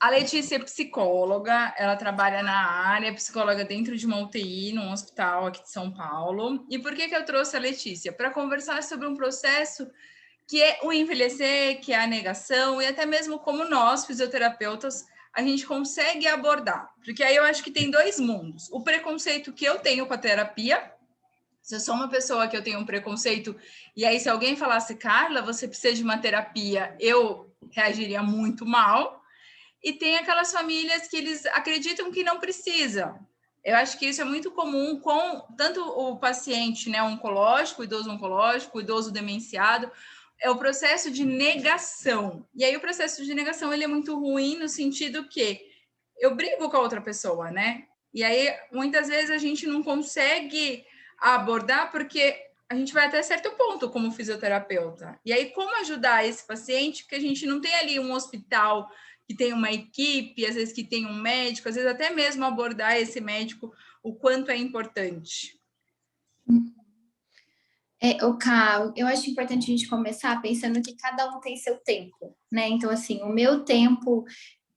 A Letícia é psicóloga, ela trabalha na área, é psicóloga dentro de uma UTI, num hospital aqui de São Paulo. E por que eu trouxe a Letícia? Para conversar sobre um processo que é o envelhecer, que é a negação, e até mesmo como nós, fisioterapeutas, a gente consegue abordar. Porque aí eu acho que tem dois mundos. O preconceito que eu tenho com a terapia, se eu sou uma pessoa que eu tenho um preconceito, e aí se alguém falasse, Carla, você precisa de uma terapia, eu reagiria muito mal. E tem aquelas famílias que eles acreditam que não precisam. Eu acho que isso é muito comum com tanto o paciente, né, oncológico, o idoso demenciado, é o processo de negação. E aí o processo de negação ele é muito ruim no sentido que eu brigo com a outra pessoa, né? E aí muitas vezes a gente não consegue abordar porque a gente vai até certo ponto como fisioterapeuta. E aí como ajudar esse paciente? Porque a gente não tem ali um hospital que tem uma equipe, às vezes que tem um médico, às vezes até mesmo abordar esse médico, o quanto é importante. Ká, eu acho importante a gente começar pensando que cada um tem seu tempo, né? Então, assim, o meu tempo,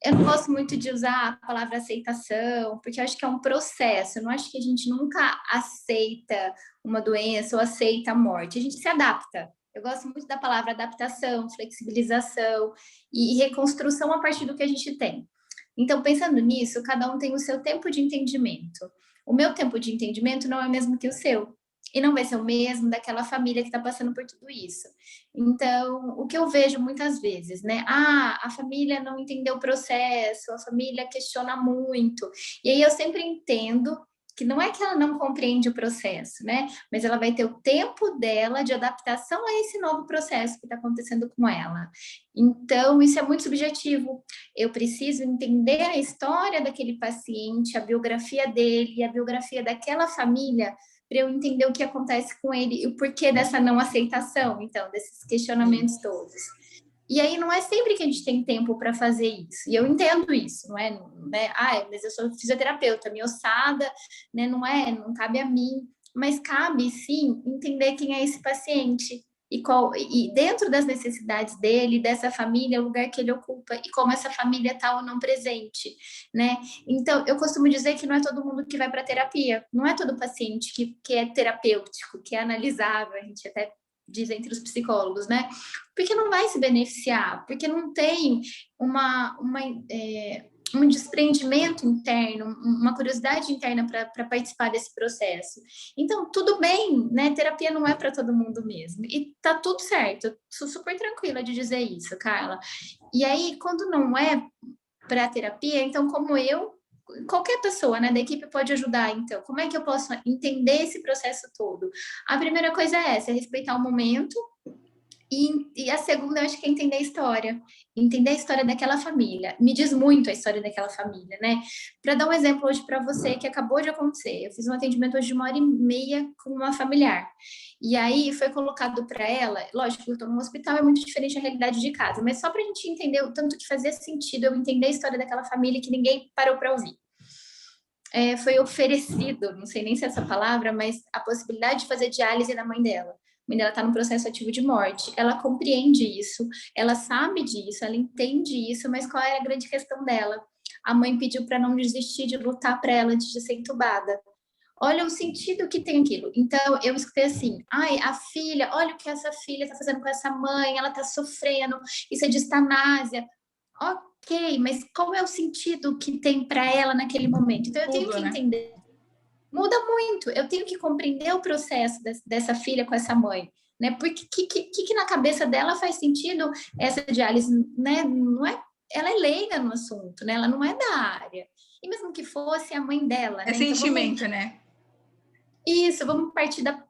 eu não gosto muito de usar a palavra aceitação, porque eu acho que é um processo, eu não acho que a gente nunca aceita uma doença ou aceita a morte, a gente se adapta. Eu gosto muito da palavra adaptação, flexibilização e reconstrução a partir do que a gente tem. Então, pensando nisso, cada um tem o seu tempo de entendimento. O meu tempo de entendimento não é o mesmo que o seu. E não vai ser o mesmo daquela família que está passando por tudo isso. Então, o que eu vejo muitas vezes, né? A família não entendeu o processo, a família questiona muito. E aí eu sempre entendo que não é que ela não compreende o processo, né? Mas ela vai ter o tempo dela de adaptação a esse novo processo que está acontecendo com ela. Então, isso é muito subjetivo. Eu preciso entender a história daquele paciente, a biografia dele, a biografia daquela família, para eu entender o que acontece com ele e o porquê dessa não aceitação, então, desses questionamentos todos. E aí não é sempre que a gente tem tempo para fazer isso. E eu entendo isso, não é, né? Mas eu sou fisioterapeuta, minha ossada, né? Não cabe a mim, mas cabe sim entender quem é esse paciente e dentro das necessidades dele, dessa família, o lugar que ele ocupa e como essa família está ou não presente, né? Então, eu costumo dizer que não é todo mundo que vai para terapia, não é todo paciente que é terapêutico, que é analisável, a gente até diz entre os psicólogos, né? Porque não vai se beneficiar, porque não tem um desprendimento interno, uma curiosidade interna para participar desse processo. Então, tudo bem, né? Terapia não é para todo mundo mesmo. E tá tudo certo. Eu sou super tranquila de dizer isso, Carla. E aí, quando não é para terapia, então, como eu, qualquer pessoa, né, da equipe pode ajudar. Então, como é que eu posso entender esse processo todo? A primeira coisa é essa, é respeitar o momento. E a segunda, eu acho que é entender a história daquela família. Me diz muito a história daquela família, né? Para dar um exemplo hoje para você que acabou de acontecer, eu fiz um atendimento hoje de 1h30 com uma familiar. E aí foi colocado para ela, lógico, eu estou num hospital, é muito diferente a realidade de casa, mas só para a gente entender o tanto que fazia sentido eu entender a história daquela família que ninguém parou para ouvir. Foi oferecido, não sei nem se é essa palavra, mas a possibilidade de fazer diálise na mãe dela. A mãe dela está no processo ativo de morte. Ela compreende isso, ela sabe disso, ela entende isso, mas qual era a grande questão dela? A mãe pediu para não desistir de lutar para ela antes de ser entubada. Olha o sentido que tem aquilo. Então, eu escutei assim, a filha, olha o que essa filha está fazendo com essa mãe, ela está sofrendo, isso é de estanásia. Ok, mas qual é o sentido que tem para ela naquele momento? Então, eu tenho que entender. Muda muito. Eu tenho que compreender o processo dessa filha com essa mãe, né? Porque que na cabeça dela faz sentido essa diálise, né? Não é, ela é leiga no assunto, né? Ela não é da área. E mesmo que fosse a mãe dela, né? Sentimento, então, né? Isso, vamos partir da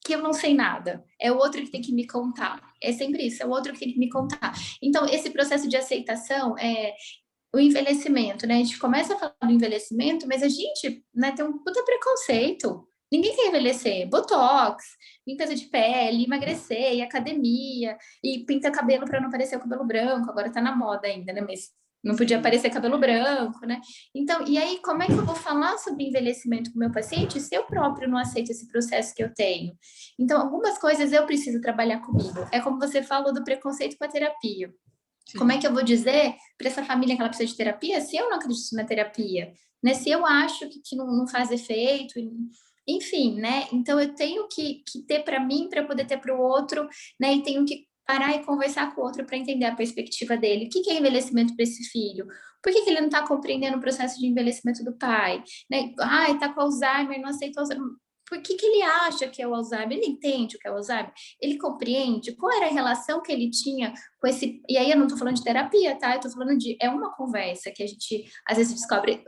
que eu não sei nada. É o outro que tem que me contar. É sempre isso, é o outro que tem que me contar. Então, esse processo de aceitação é o envelhecimento, né? A gente começa a falar do envelhecimento, mas a gente, né, tem um puta preconceito. Ninguém quer envelhecer. Botox, limpeza de pele, emagrecer, e academia, e pinta cabelo para não parecer o cabelo branco. Agora tá na moda ainda, né? Mas não podia aparecer cabelo branco, né? Então, e aí, como é que eu vou falar sobre envelhecimento com o meu paciente se eu próprio não aceito esse processo que eu tenho? Então, algumas coisas eu preciso trabalhar comigo. É como você falou do preconceito com a terapia. Como é Sim. que eu vou dizer para essa família que ela precisa de terapia se eu não acredito na terapia? Né? Se eu acho que não faz efeito, enfim, né? Então eu tenho que ter para mim para poder ter para o outro, né? E tenho que parar e conversar com o outro para entender a perspectiva dele. O que é envelhecimento para esse filho? Por que ele não está compreendendo o processo de envelhecimento do pai? Né? Ai, tá com Alzheimer, não aceita Alzheimer. Por que ele acha que é o Alzheimer? Ele entende o que é o Alzheimer? Ele compreende? Qual era a relação que ele tinha com esse. E aí eu não tô falando de terapia, tá? Eu tô falando de. É uma conversa que a gente às vezes descobre.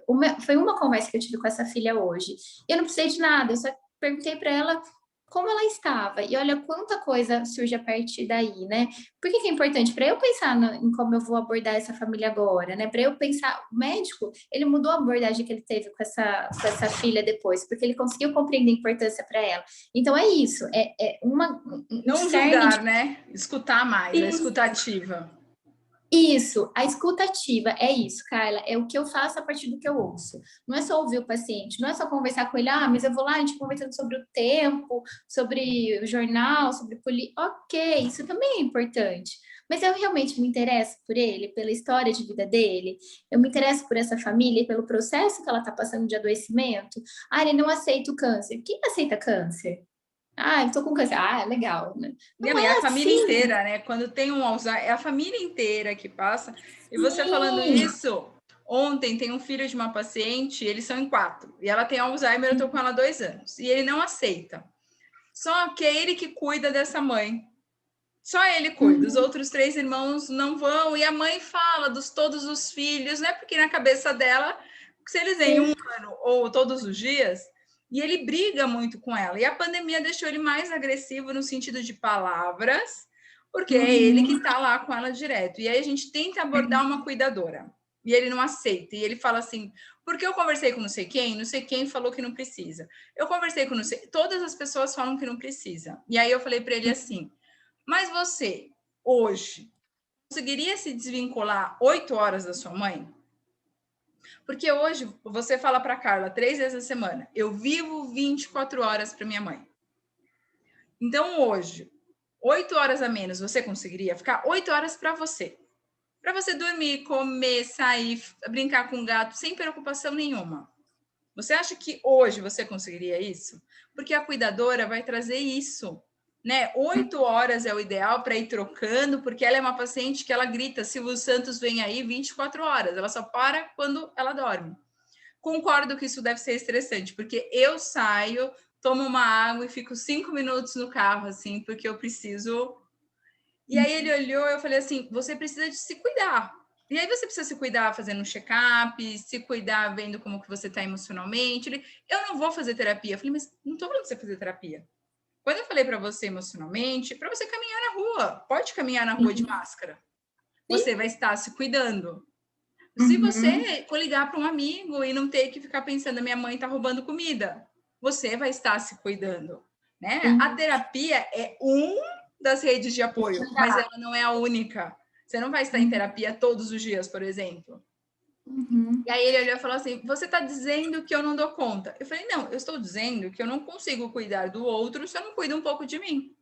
Foi uma conversa que eu tive com essa filha hoje. Eu não precisei de nada, eu só perguntei para ela como ela estava. E olha quanta coisa surge a partir daí, né? Por que é importante? Para eu pensar em como eu vou abordar essa família agora, né? Para eu pensar, o médico, ele mudou a abordagem que ele teve com essa filha depois, porque ele conseguiu compreender a importância para ela. Então é isso, um Não cerne julgar, né? Escutar mais, a de escutativa. isso, a escuta ativa é isso, Carla, é o que eu faço a partir do que eu ouço. Não é só ouvir o paciente, não é só conversar com ele, mas eu vou lá, a gente conversando sobre o tempo, sobre o jornal, sobre ok, isso também é importante. Mas eu realmente me interesso por ele, pela história de vida dele, eu me interesso por essa família, pelo processo que ela está passando de adoecimento. Ele não aceita o câncer. Quem aceita câncer? Eu tô com câncer. Legal, né? Não Não, e a é família assim. inteira, né? Quando tem um Alzheimer, é a família inteira que passa. E você falando Sim. isso, ontem tem um filho de uma paciente, eles são em 4, e ela tem Alzheimer, eu tô com ela há 2 anos, e ele não aceita. Só que é ele que cuida dessa mãe. Só ele cuida, os Uhum. outros 3 irmãos não vão, e a mãe fala dos todos os filhos, né? Porque na cabeça dela, se eles vêm um ano ou todos os dias, e ele briga muito com ela. E a pandemia deixou ele mais agressivo no sentido de palavras, porque é ele que Uhum. está lá com ela direto. E aí a gente tenta abordar uma cuidadora. E ele não aceita. E ele fala assim: porque eu conversei com não sei quem falou que não precisa. Eu conversei com não sei. Todas as pessoas falam que não precisa. E aí eu falei para ele assim: mas você, hoje, conseguiria se desvincular 8 horas da sua mãe? Porque hoje você fala para Carla 3 vezes a semana: eu vivo 24 horas para minha mãe. Então, hoje, 8 horas a menos, você conseguiria ficar 8 horas para você? Para você dormir, comer, sair, brincar com o gato, sem preocupação nenhuma. Você acha que hoje você conseguiria isso? Porque a cuidadora vai trazer isso, né? 8 horas é o ideal para ir trocando, porque ela é uma paciente que ela grita, Silvio Santos vem aí 24 horas, ela só para quando ela dorme. Concordo que isso deve ser estressante, porque eu saio, tomo uma água e fico 5 minutos no carro, assim, porque eu preciso. E aí ele olhou, eu falei assim: você precisa de se cuidar. E aí você precisa se cuidar fazendo um check-up, se cuidar vendo como que você está emocionalmente. Ele, eu não vou fazer terapia. Eu falei, mas não estou falando para você fazer terapia. Quando eu falei para você emocionalmente, para você caminhar na rua, pode caminhar na rua de máscara. Você vai estar se cuidando. Se Uhum. você ligar para um amigo e não ter que ficar pensando, minha mãe está roubando comida, você vai estar se cuidando, né? A Sim. terapia é das redes de apoio, mas ela não é a única. Você não vai estar em terapia todos os dias, por exemplo. Uhum. E aí ele olhou e falou assim: você está dizendo que eu não dou conta? Eu falei: não, eu estou dizendo que eu não consigo cuidar do outro se eu não cuido um pouco de mim.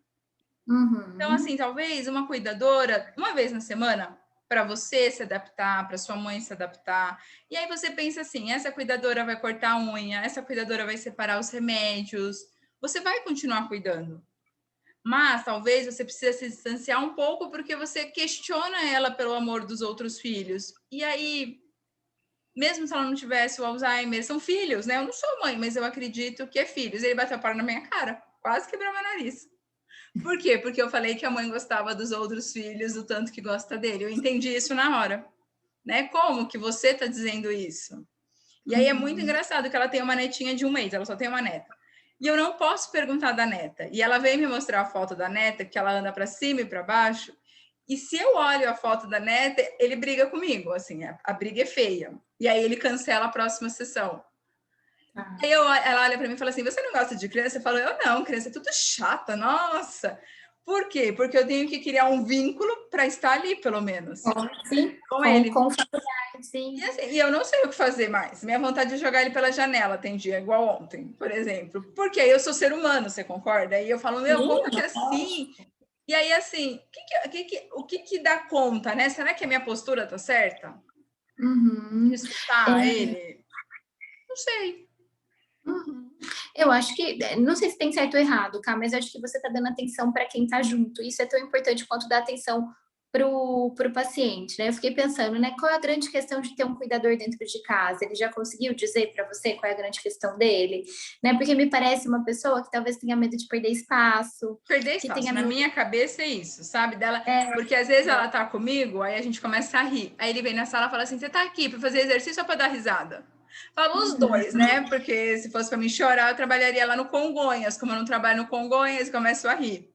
Então, Uhum. assim, talvez uma cuidadora, uma vez na semana, para você se adaptar, para sua mãe se adaptar. E aí você pensa assim: essa cuidadora vai cortar a unha, essa cuidadora vai separar os remédios. Você vai continuar cuidando. Mas talvez você precise se distanciar um pouco porque você questiona ela pelo amor dos outros filhos. E aí, mesmo se ela não tivesse o Alzheimer, são filhos, né? Eu não sou mãe, mas eu acredito que é filhos. Ele bateu a palma na minha cara, quase quebrou meu nariz. Por quê? Porque eu falei que a mãe gostava dos outros filhos, do tanto que gosta dele. Eu entendi isso na hora, né? Como que você está dizendo isso? E aí é muito Uhum. engraçado que ela tem uma netinha de 1 mês, ela só tem uma neta. E eu não posso perguntar da neta. E ela veio me mostrar a foto da neta, que ela anda para cima e para baixo. E se eu olho a foto da neta, ele briga comigo, assim, a briga é feia. E aí ele cancela a próxima sessão. Tá. Aí ela olha para mim e fala assim: você não gosta de criança? Eu falo: eu não, criança é tudo chata, nossa. Por quê? Porque eu tenho que criar um vínculo para estar ali, pelo menos, Sim, com com, ele. com familiar, E, sim. assim, e eu não sei o que fazer mais. Minha vontade é jogar ele pela janela, tem dia, igual ontem, por exemplo. Porque eu sou ser humano, você concorda? E eu falo: meu, Sim, como que assim? E aí, assim, o que que dá conta, né? Será que a minha postura tá certa? De Uhum. escutar É, ele? Não sei. uhum. Eu acho que, não sei se tem certo ou errado, tá? Mas eu acho que você tá dando atenção para quem tá junto. Isso é tão importante quanto dar atenção pro paciente, né? Eu fiquei pensando, né? Qual é a grande questão de ter um cuidador dentro de casa? Ele já conseguiu dizer para você qual é a grande questão dele, né? Porque me parece uma pessoa que talvez tenha medo de perder espaço, Perder que espaço. tenha Na medo. minha cabeça é isso, sabe? Dela, É, porque às vezes ela tá comigo, aí a gente começa a rir. Aí ele vem na sala e fala assim: você tá aqui para fazer exercício ou para dar risada? Fala os dois, uhum. né? Porque se fosse para me chorar, eu trabalharia lá no Congonhas. Como eu não trabalho no Congonhas, começo a rir.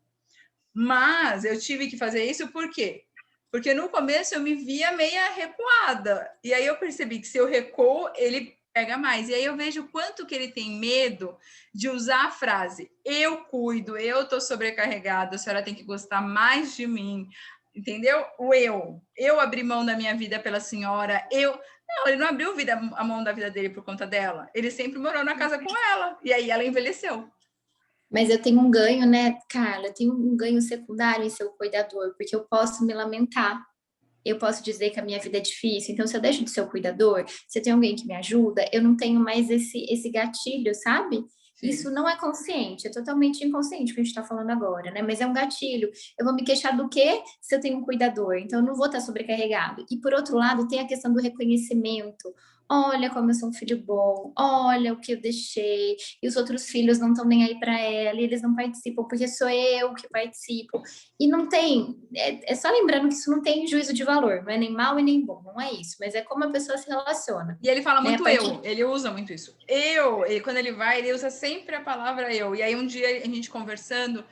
Mas eu tive que fazer isso por quê? Porque no começo eu me via meia recuada. E aí eu percebi que se eu recuo, ele pega mais. E aí eu vejo o quanto que ele tem medo de usar a frase: eu cuido, eu tô sobrecarregada, a senhora tem que gostar mais de mim. Entendeu? O eu. Eu abri mão da minha vida pela senhora. Eu. Não, ele não abriu a mão da vida dele por conta dela. Ele sempre morou na casa com ela. E aí ela envelheceu. Mas eu tenho um ganho, né, Carla? Eu tenho um ganho secundário em ser o cuidador, porque eu posso me lamentar. Eu posso dizer que a minha vida é difícil, então se eu deixo de ser o cuidador, se tem alguém que me ajuda, eu não tenho mais esse gatilho, sabe? Isso Sim. não é consciente, é totalmente inconsciente o que a gente está falando agora, né? Mas é um gatilho. Eu vou me queixar do quê se eu tenho um cuidador? Então eu não vou estar sobrecarregado. E por outro lado, tem a questão do reconhecimento. Olha como eu sou um filho bom, olha o que eu deixei, e os outros filhos não estão nem aí para ela, e eles não participam porque sou eu que participo. E não tem, é só lembrando que isso não tem juízo de valor, não é nem mal e nem bom, não é isso, mas é como a pessoa se relaciona, E ele fala né? A muito partir. eu, ele usa muito isso. Quando ele vai, ele usa sempre a palavra eu. E aí um dia a gente conversando,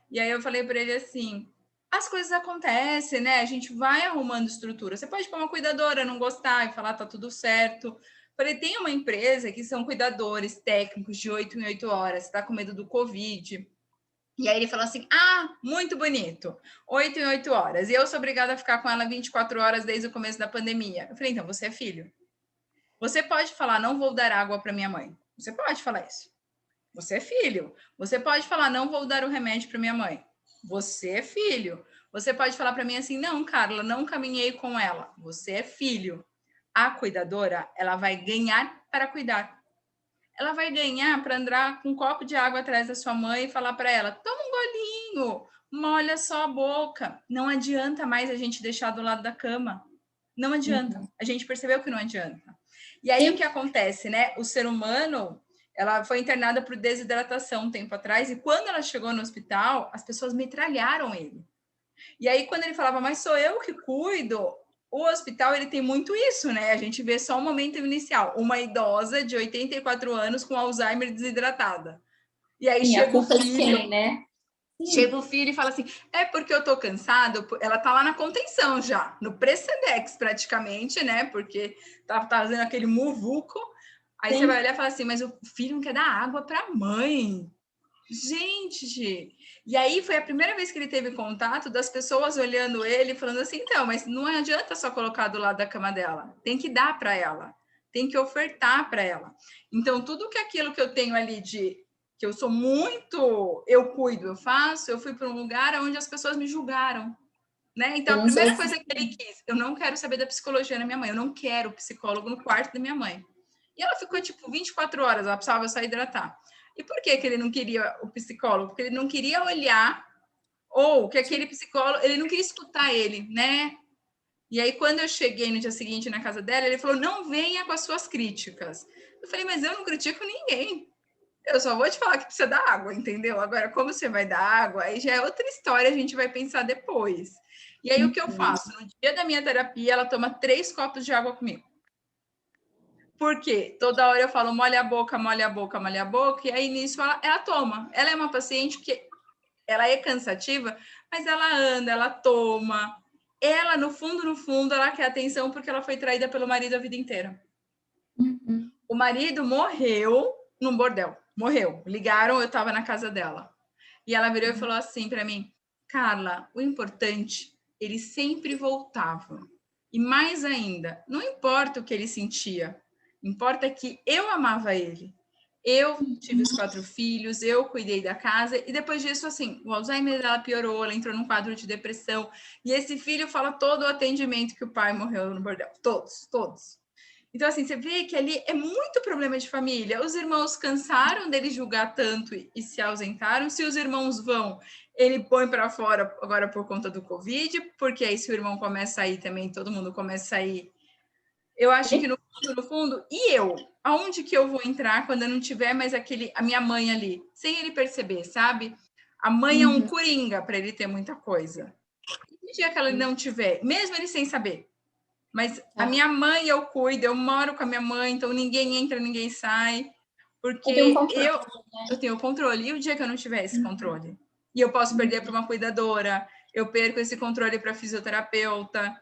e aí eu falei para ele assim: as coisas acontecem, né? A gente vai arrumando estrutura. Você pode pôr uma cuidadora, não gostar e falar tá tudo certo. Falei, tem uma empresa que são cuidadores técnicos de 8 em 8 horas, está com medo do Covid. E aí ele falou assim: ah, muito bonito, 8 em 8 horas. E eu sou obrigada a ficar com ela 24 horas desde o começo da pandemia. Eu falei, então você é filho. Você pode falar, não vou dar água para minha mãe. Você pode falar isso. Você é filho. Você pode falar, não vou dar o remédio para minha mãe. Você é filho. Você pode falar para mim assim, não, Carla, não caminhei com ela. Você é filho. A cuidadora, ela vai ganhar para cuidar. Ela vai ganhar para andar com um copo de água atrás da sua mãe e falar para ela, toma um golinho, molha só a boca. Não adianta mais a gente deixar do lado da cama. Não adianta. Uhum. A gente percebeu que não adianta. E aí o que Sim. acontece, né? O ser humano, ela foi internada por desidratação um tempo atrás, e quando ela chegou no hospital, as pessoas metralharam ele. E aí, quando ele falava, mas sou eu que cuido, o hospital ele tem muito isso, né? A gente vê só o momento inicial, uma idosa de 84 anos com Alzheimer desidratada. E aí Sim, a culpa é de quem, né? Sim. chega o filho e fala assim: é porque eu tô cansado. Ela tá lá na contenção já, no pré-sedex praticamente, né? Porque tá fazendo aquele muvuco. Aí você vai Sim. olhar e fala assim: mas o filho não quer dar água pra mãe. Gente! E aí foi a primeira vez que ele teve contato das pessoas olhando ele, falando assim: então, mas não adianta só colocar do lado da cama dela, tem que dar para ela, tem que ofertar para ela. Então, tudo que aquilo que eu tenho ali de que eu sou muito, eu cuido, eu faço, eu fui para um lugar onde as pessoas me julgaram, né? Então, a Sim, primeira coisa que ele quis, eu não quero saber da psicologia da minha mãe, eu não quero psicólogo no quarto da minha mãe. E ela ficou tipo 24 horas, ela precisava só hidratar. E por que ele não queria o psicólogo? Porque ele não queria olhar, ou que aquele psicólogo, ele não queria escutar ele, né? E aí, quando eu cheguei no dia seguinte na casa dela, ele falou: não venha com as suas críticas. Eu falei, mas eu não critico ninguém. Eu só vou te falar que precisa dar água, entendeu? Agora, como você vai dar água, aí já é outra história, a gente vai pensar depois. E aí, o que eu faço? No dia da minha terapia, ela toma 3 copos de água comigo. Por quê? Toda hora eu falo, molha a boca, molha a boca, molha a boca, e aí nisso ela toma. Ela é uma paciente que ela é cansativa, mas ela anda, ela toma. Ela, no fundo, ela quer atenção porque ela foi traída pelo marido a vida inteira. Uhum. O marido morreu num bordel. Morreu. Ligaram, eu estava na casa dela. E ela virou e falou assim para mim: Carla, o importante, ele sempre voltava. E mais ainda, não importa o que ele sentia, importa que eu amava ele. Eu tive os 4 filhos, eu cuidei da casa, e depois disso, assim, o Alzheimer dela piorou, ela entrou num quadro de depressão, e esse filho fala todo o atendimento que o pai morreu no bordel, todos. Então, assim, você vê que ali é muito problema de família. Os irmãos cansaram dele julgar tanto e se ausentaram. Se os irmãos vão, ele põe para fora agora por conta do Covid, porque aí se o irmão começa a ir também, todo mundo começa a ir. Eu acho que no fundo, e eu? Aonde que eu vou entrar quando eu não tiver mais a minha mãe ali? Sem ele perceber, sabe? A mãe é um coringa para ele ter muita coisa. E no dia que ela não tiver, mesmo ele sem saber, mas a minha mãe eu cuido, eu moro com a minha mãe, então ninguém entra, ninguém sai, porque eu tenho o controle. E o dia que eu não tiver esse controle? E eu posso perder para uma cuidadora, eu perco esse controle para fisioterapeuta,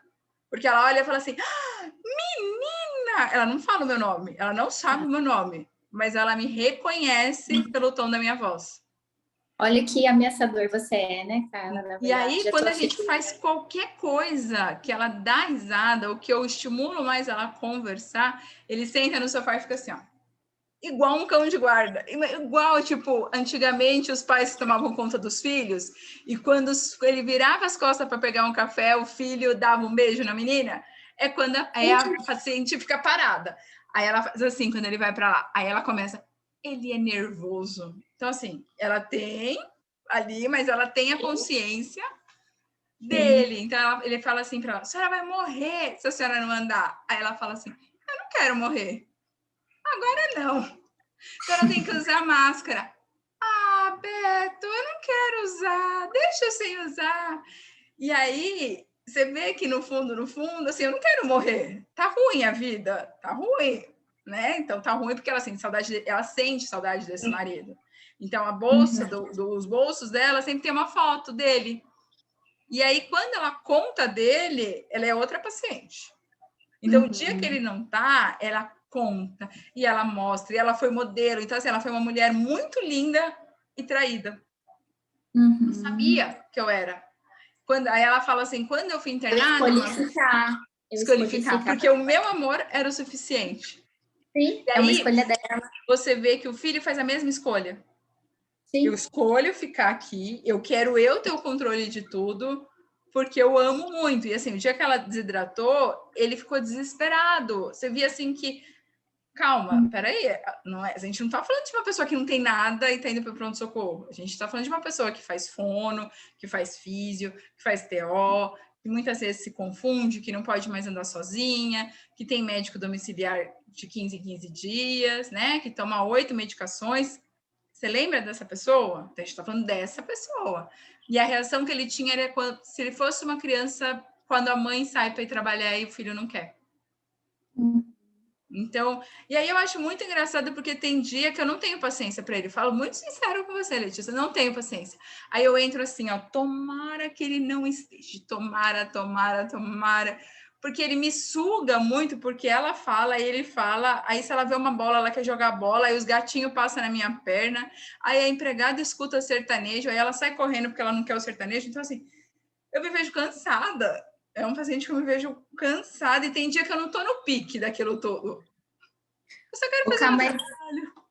porque ela olha e fala assim: menina! Ela não fala o meu nome, ela não sabe o meu nome, mas ela me reconhece pelo tom da minha voz. Olha que ameaçador você é, né, Carla? Na verdade, e aí, quando a gente faz qualquer coisa que ela dá risada, ou que eu estimulo mais ela a conversar, ele senta no sofá e fica assim, ó. Igual um cão de guarda. Igual, tipo, antigamente os pais tomavam conta dos filhos, e quando ele virava as costas para pegar um café, o filho dava um beijo na menina. É quando a paciente fica parada. Aí ela faz assim, quando ele vai para lá. Aí ela começa, ele é nervoso. Então, assim, ela tem ali, mas ela tem a consciência dele. Então, ele fala assim para ela, a senhora vai morrer se a senhora não andar. Aí ela fala assim, eu não quero morrer. Agora não. A senhora tem que usar máscara. Ah, Beto, eu não quero usar. Deixa eu sem usar. E aí, você vê que no fundo, assim, eu não quero morrer. Tá ruim a vida. Tá ruim, né? Então, tá ruim porque ela sente saudade, ela sente saudade desse marido. Então, a bolsa, dos bolsos dela sempre tem uma foto dele. E aí, quando ela conta dele, ela é outra paciente. Então, o dia que ele não tá, ela conta e ela mostra, e ela foi modelo. Então, assim, ela foi uma mulher muito linda e traída. Não sabia que eu era. Aí ela fala assim, quando eu fui internada... Escolhi ficar. Porque o meu amor era o suficiente. Sim, é uma escolha dela. Você vê que o filho faz a mesma escolha. Sim. Eu escolho ficar aqui, eu quero eu ter o controle de tudo, porque eu amo muito. E assim, o dia que ela desidratou, ele ficou desesperado. Você via assim que, calma, peraí, não é, a gente não tá falando de uma pessoa que não tem nada e tá indo para o pronto-socorro. A gente tá falando de uma pessoa que faz fono, que faz físio, que faz TO, que muitas vezes se confunde, que não pode mais andar sozinha, que tem médico domiciliar de 15 em 15 dias, né? Que toma 8 medicações. Você lembra dessa pessoa? Então, a gente está falando dessa pessoa. E a reação que ele tinha era se ele fosse uma criança, quando a mãe sai para ir trabalhar e o filho não quer. Então, e aí eu acho muito engraçado porque tem dia que eu não tenho paciência para ele. Falo muito sincero com você, Letícia, não tenho paciência. Aí eu entro assim, ó, tomara que ele não esteja, tomara. Porque ele me suga muito, porque ela fala, ele fala, aí se ela vê uma bola, ela quer jogar bola, aí os gatinhos passam na minha perna, aí a empregada escuta sertanejo, aí ela sai correndo porque ela não quer o sertanejo. Então, assim, eu me vejo cansada. É um paciente que eu me vejo cansada, e tem dia que eu não tô no pique daquilo todo. Eu só quero fazer meu trabalho.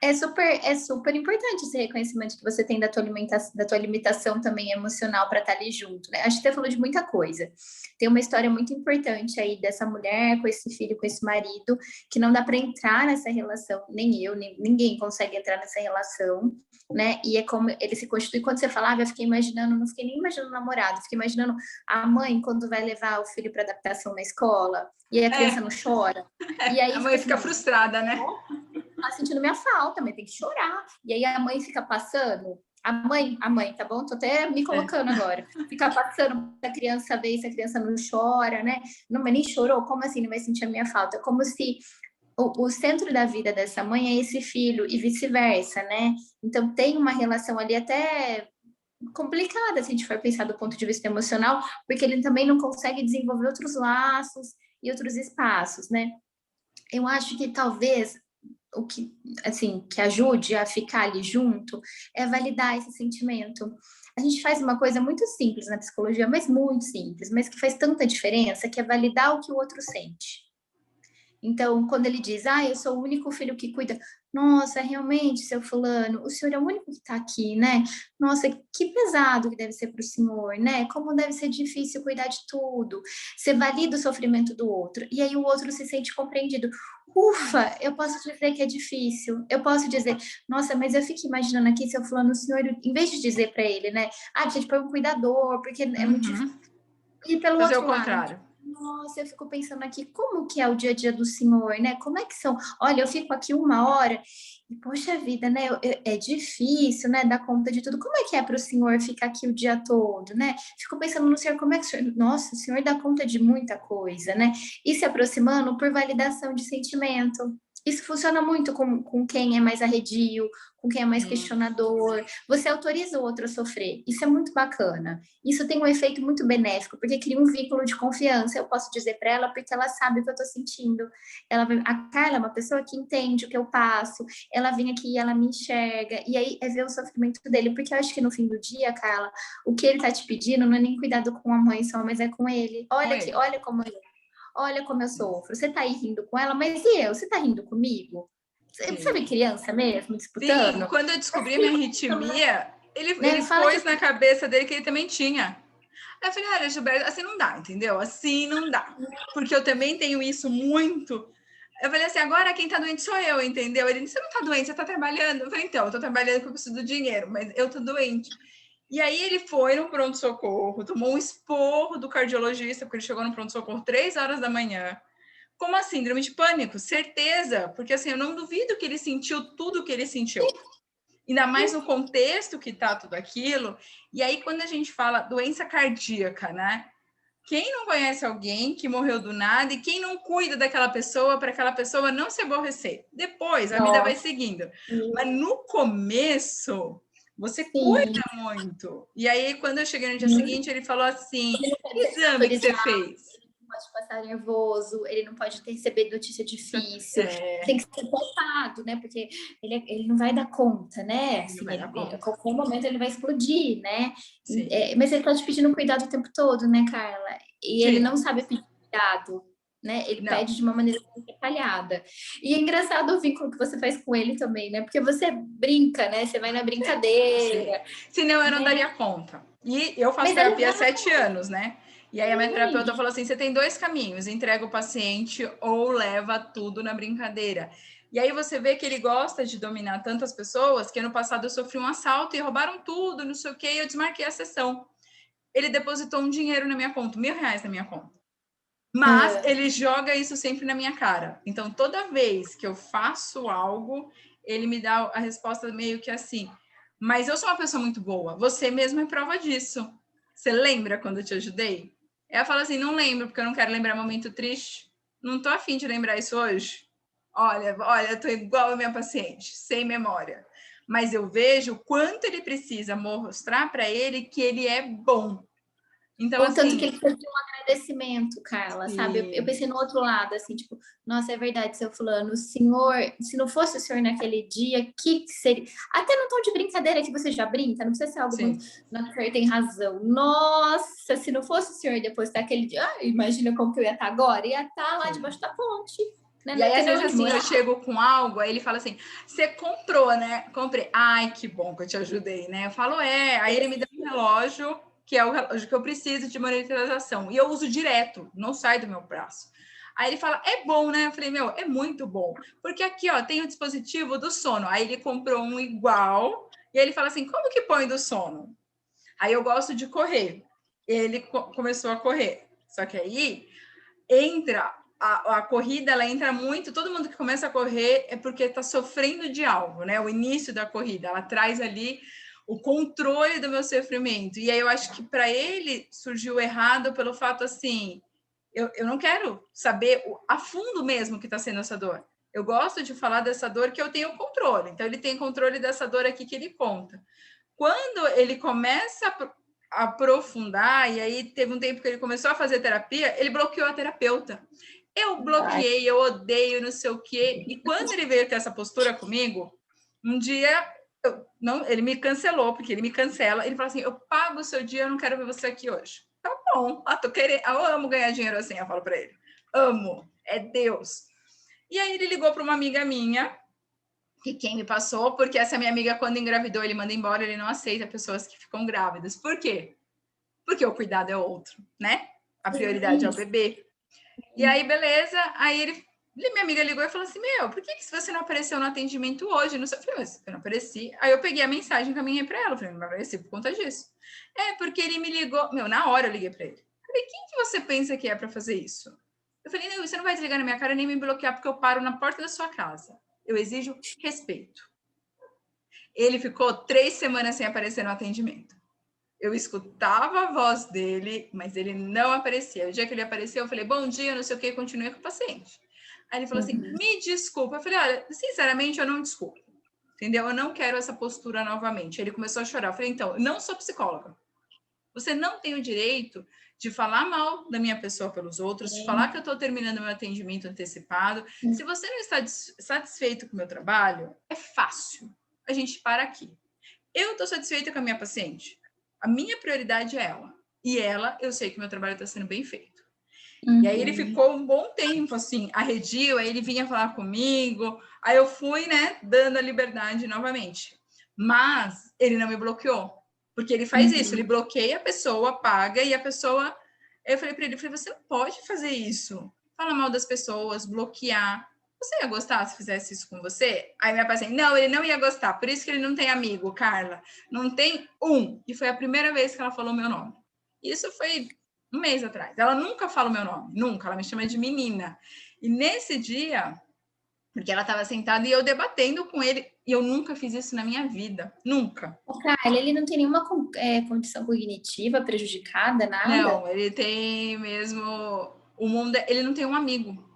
É super importante esse reconhecimento que você tem da tua limitação também emocional para estar ali junto, né? Acho que você falou de muita coisa. Tem uma história muito importante aí dessa mulher com esse filho, com esse marido, que não dá para entrar nessa relação, nem eu, nem ninguém consegue entrar nessa relação, né? E é como ele se constitui. Quando você falava, eu fiquei imaginando, não fiquei nem imaginando o namorado, fiquei imaginando a mãe quando vai levar o filho para adaptação na escola e a criança não chora. E aí a mãe fica frustrada, né? Tá sentindo minha falta, mas tem que chorar. E aí a mãe fica passando, a mãe, tá bom? Tô até me colocando agora. Fica passando pra criança ver se a criança não chora, né? Não, mas nem chorou, como assim não vai sentir a minha falta? Como se o centro da vida dessa mãe é esse filho e vice-versa, né? Então tem uma relação ali até complicada, se a gente for pensar do ponto de vista emocional, porque ele também não consegue desenvolver outros laços e outros espaços, né? Eu acho que talvez o que, assim, que ajude a ficar ali junto é validar esse sentimento. A gente faz uma coisa muito simples na psicologia, mas muito simples, mas que faz tanta diferença, que é validar o que o outro sente. Então, quando ele diz, eu sou o único filho que cuida, nossa, realmente, seu fulano, o senhor é o único que está aqui, né? Nossa, que pesado que deve ser para o senhor, né? Como deve ser difícil cuidar de tudo. Você valida o sofrimento do outro, e aí o outro se sente compreendido. Ufa, eu posso dizer que é difícil. Eu posso dizer, nossa, mas eu fico imaginando aqui, seu fulano, o senhor, em vez de dizer para ele, né? Ah, precisa de pôr um cuidador, porque é muito difícil. Uhum. E pelo Fazer o outro lado, contrário. nossa, eu fico pensando aqui, como que é o dia a dia do senhor, né? Como é que são? Olha, eu fico aqui 1 hora e, poxa vida, né? É difícil, né? Dar conta de tudo. Como é que é para o senhor ficar aqui o dia todo, né? Fico pensando no senhor, como é que o senhor... Nossa, o senhor dá conta de muita coisa, né? E se aproximando por validação de sentimento. Isso funciona muito com quem é mais arredio, com quem é mais questionador. Você autoriza o outro a sofrer. Isso é muito bacana. Isso tem um efeito muito benéfico, porque cria um vínculo de confiança. Eu posso dizer para ela porque ela sabe o que eu estou sentindo. A Carla é uma pessoa que entende o que eu passo, ela vem aqui e ela me enxerga, e aí é ver o sofrimento dele, porque eu acho que no fim do dia, Carla, o que ele está te pedindo não é nem cuidado com a mãe só, mas é com ele. Olha aqui, olha como eu sofro. Você está aí rindo com ela, mas e eu? Você está rindo comigo? Sim. Sabe criança mesmo, Sim, disputando? quando eu descobri minha arritmia, Né? ele Fala que pôs na cabeça dele que ele também tinha. Aí eu falei, olha, Gilberto, assim não dá, entendeu? Assim não dá. Porque eu também tenho isso muito. Eu falei assim, agora quem tá doente sou eu, entendeu? Ele disse, você não tá doente, você tá trabalhando. Eu falei, então, eu tô trabalhando porque eu preciso do dinheiro, mas eu tô doente. E aí ele foi no pronto-socorro, tomou um esporro do cardiologista, porque ele chegou no pronto-socorro 3 horas da manhã, com uma síndrome de pânico, certeza, porque assim, eu não duvido que ele sentiu tudo que ele sentiu. Ainda mais no contexto que tá tudo aquilo. E aí, quando a gente fala doença cardíaca, né? Quem não conhece alguém que morreu do nada e quem não cuida daquela pessoa para aquela pessoa não se aborrecer? Depois, a vida vai nossa, seguindo. Mas no começo, você sim. cuida muito. E aí, quando eu cheguei no dia seguinte, ele falou assim: Ele não pode que exame que você fez? pode passar nervoso, ele não pode receber notícia difícil, tem É, que ser poupado, né? Porque ele não vai dar conta, né? ele não Assim, vai dar a conta. qualquer momento ele vai explodir, né? Sim, Mas ele tá te pedindo cuidado o tempo todo, né, Carla? E ele não sim. sabe pedir cuidado, né? Ele Não. pede de uma maneira detalhada. E é engraçado o vínculo que você faz com ele também, né? Porque você brinca, né? Você vai na Sim. brincadeira, Senão eu não né? daria conta. E eu faço Mas é terapia há legal, 7 anos, né? E aí a minha terapeuta falou assim: você tem dois caminhos, entrega o paciente ou leva tudo na brincadeira. E aí você vê que ele gosta de dominar tantas pessoas que ano passado eu sofri um assalto e roubaram tudo, não sei o quê, e eu desmarquei a sessão. Ele depositou um dinheiro na minha conta, R$ 1.000 na minha conta. Mas ah, ele joga isso sempre na minha cara. Então, toda vez que eu faço algo, ele me dá a resposta meio que assim: mas eu sou uma pessoa muito boa, você mesmo é prova disso. Você lembra quando eu te ajudei? Ela fala assim: não lembro, porque eu não quero lembrar momento triste. Não tô afim de lembrar isso hoje. Olha, eu tô igual a minha paciente, sem memória. Mas eu vejo o quanto ele precisa mostrar para ele que ele é bom. Então, o tanto que assim, ele precisa de um agradecimento, Carla, sabe? Eu sim, pensei no outro lado, assim, tipo, nossa, é verdade, seu fulano, o senhor, se não fosse o senhor naquele dia, que seria? Até no tom de brincadeira que você já brinca, não precisa ser algo muito, sim. não, o senhor tem razão. Nossa, se não fosse o senhor depois daquele dia, imagina como que eu ia estar agora? Ia estar lá Sim. debaixo da ponte, né? E Não aí, ia ter às nem vezes, onde assim, eu morar. chego com algo, aí ele fala assim: você comprou, né? Comprei. Ai, que bom que eu te ajudei, né? Eu falo, é. Aí ele me dá um relógio, que é o relógio que eu preciso de monitorização. E eu uso direto, não sai do meu braço. Aí ele fala, é bom, né? Eu falei, meu, é muito bom. Porque aqui, ó, tem o dispositivo do sono. Aí ele comprou um igual, e aí ele fala assim: como que põe do sono? Aí eu gosto de correr. Ele começou a correr. Só que aí entra a corrida, ela entra muito. Todo mundo que começa a correr é porque está sofrendo de algo, né? O início da corrida, ela traz ali o controle do meu sofrimento. E aí eu acho que para ele surgiu errado pelo fato assim, eu não quero saber a fundo mesmo que está sendo essa dor. Eu gosto de falar dessa dor que eu tenho controle. Então ele tem controle dessa dor aqui que ele conta. Quando ele começa a aprofundar, e aí teve um tempo que ele começou a fazer terapia, ele bloqueou a terapeuta. Eu Ai, bloqueei, eu odeio, não sei o quê. E quando ele veio ter essa postura comigo, um dia não, ele me cancelou, porque ele me cancela. Ele falou assim: eu pago o seu dia, eu não quero ver você aqui hoje. Tá bom, tô querendo, eu amo ganhar dinheiro assim, eu falo para ele. Amo, é Deus. E aí ele ligou para uma amiga minha, E quem me passou, porque essa minha amiga, quando engravidou, ele manda embora, ele não aceita pessoas que ficam grávidas. Por quê? Porque o cuidado é outro, né? A prioridade é o bebê. E aí, beleza. Aí minha amiga ligou e falou assim: Meu, por que você não apareceu no atendimento hoje? Não sei. Eu falei, mas eu não apareci. Aí eu peguei a mensagem e caminhei para ela. Eu falei, não apareci por conta disso. É, porque ele me ligou. Meu, na hora eu liguei para ele. Eu falei, quem que você pensa que é para fazer isso? Eu falei, não, você não vai desligar na minha cara nem me bloquear, porque eu paro na porta da sua casa. Eu exijo respeito. Ele ficou 3 semanas sem aparecer no atendimento. Eu escutava a voz dele, mas ele não aparecia. O dia que ele apareceu, eu falei, bom dia, não sei o que, continuei com o paciente. Aí ele falou assim, me desculpa. Eu falei, olha, sinceramente, eu não desculpo. Entendeu? Eu não quero essa postura novamente. Ele começou a chorar. Eu falei, então, eu não sou psicóloga. Você não tem o direito de falar mal da minha pessoa pelos outros, de falar que eu estou terminando meu atendimento antecipado. Se você não está satisfeito com o meu trabalho, é fácil. A gente para aqui. Eu estou satisfeita com a minha paciente. A minha prioridade é ela. E ela, eu sei que meu trabalho está sendo bem feito. E aí ele ficou um bom tempo, assim, arredio, aí ele vinha falar comigo, aí eu fui, né, dando a liberdade novamente. Mas ele não me bloqueou, porque ele faz isso, ele bloqueia a pessoa, paga, e a pessoa... Eu falei para ele, você não pode fazer isso. Falar mal das pessoas, bloquear. Você ia gostar se fizesse isso com você? Aí minha paciente, não, ele não ia gostar, por isso que ele não tem amigo, Carla. Não tem um. E foi a primeira vez que ela falou meu nome. Isso foi 1 mês atrás. Ela nunca fala o meu nome, nunca. Ela me chama de menina. E nesse dia, porque ela estava sentada e eu debatendo com ele, e eu nunca fiz isso na minha vida, nunca. O Carla, ele não tem nenhuma condição cognitiva prejudicada, nada? Não, ele tem mesmo o mundo, ele não tem um amigo.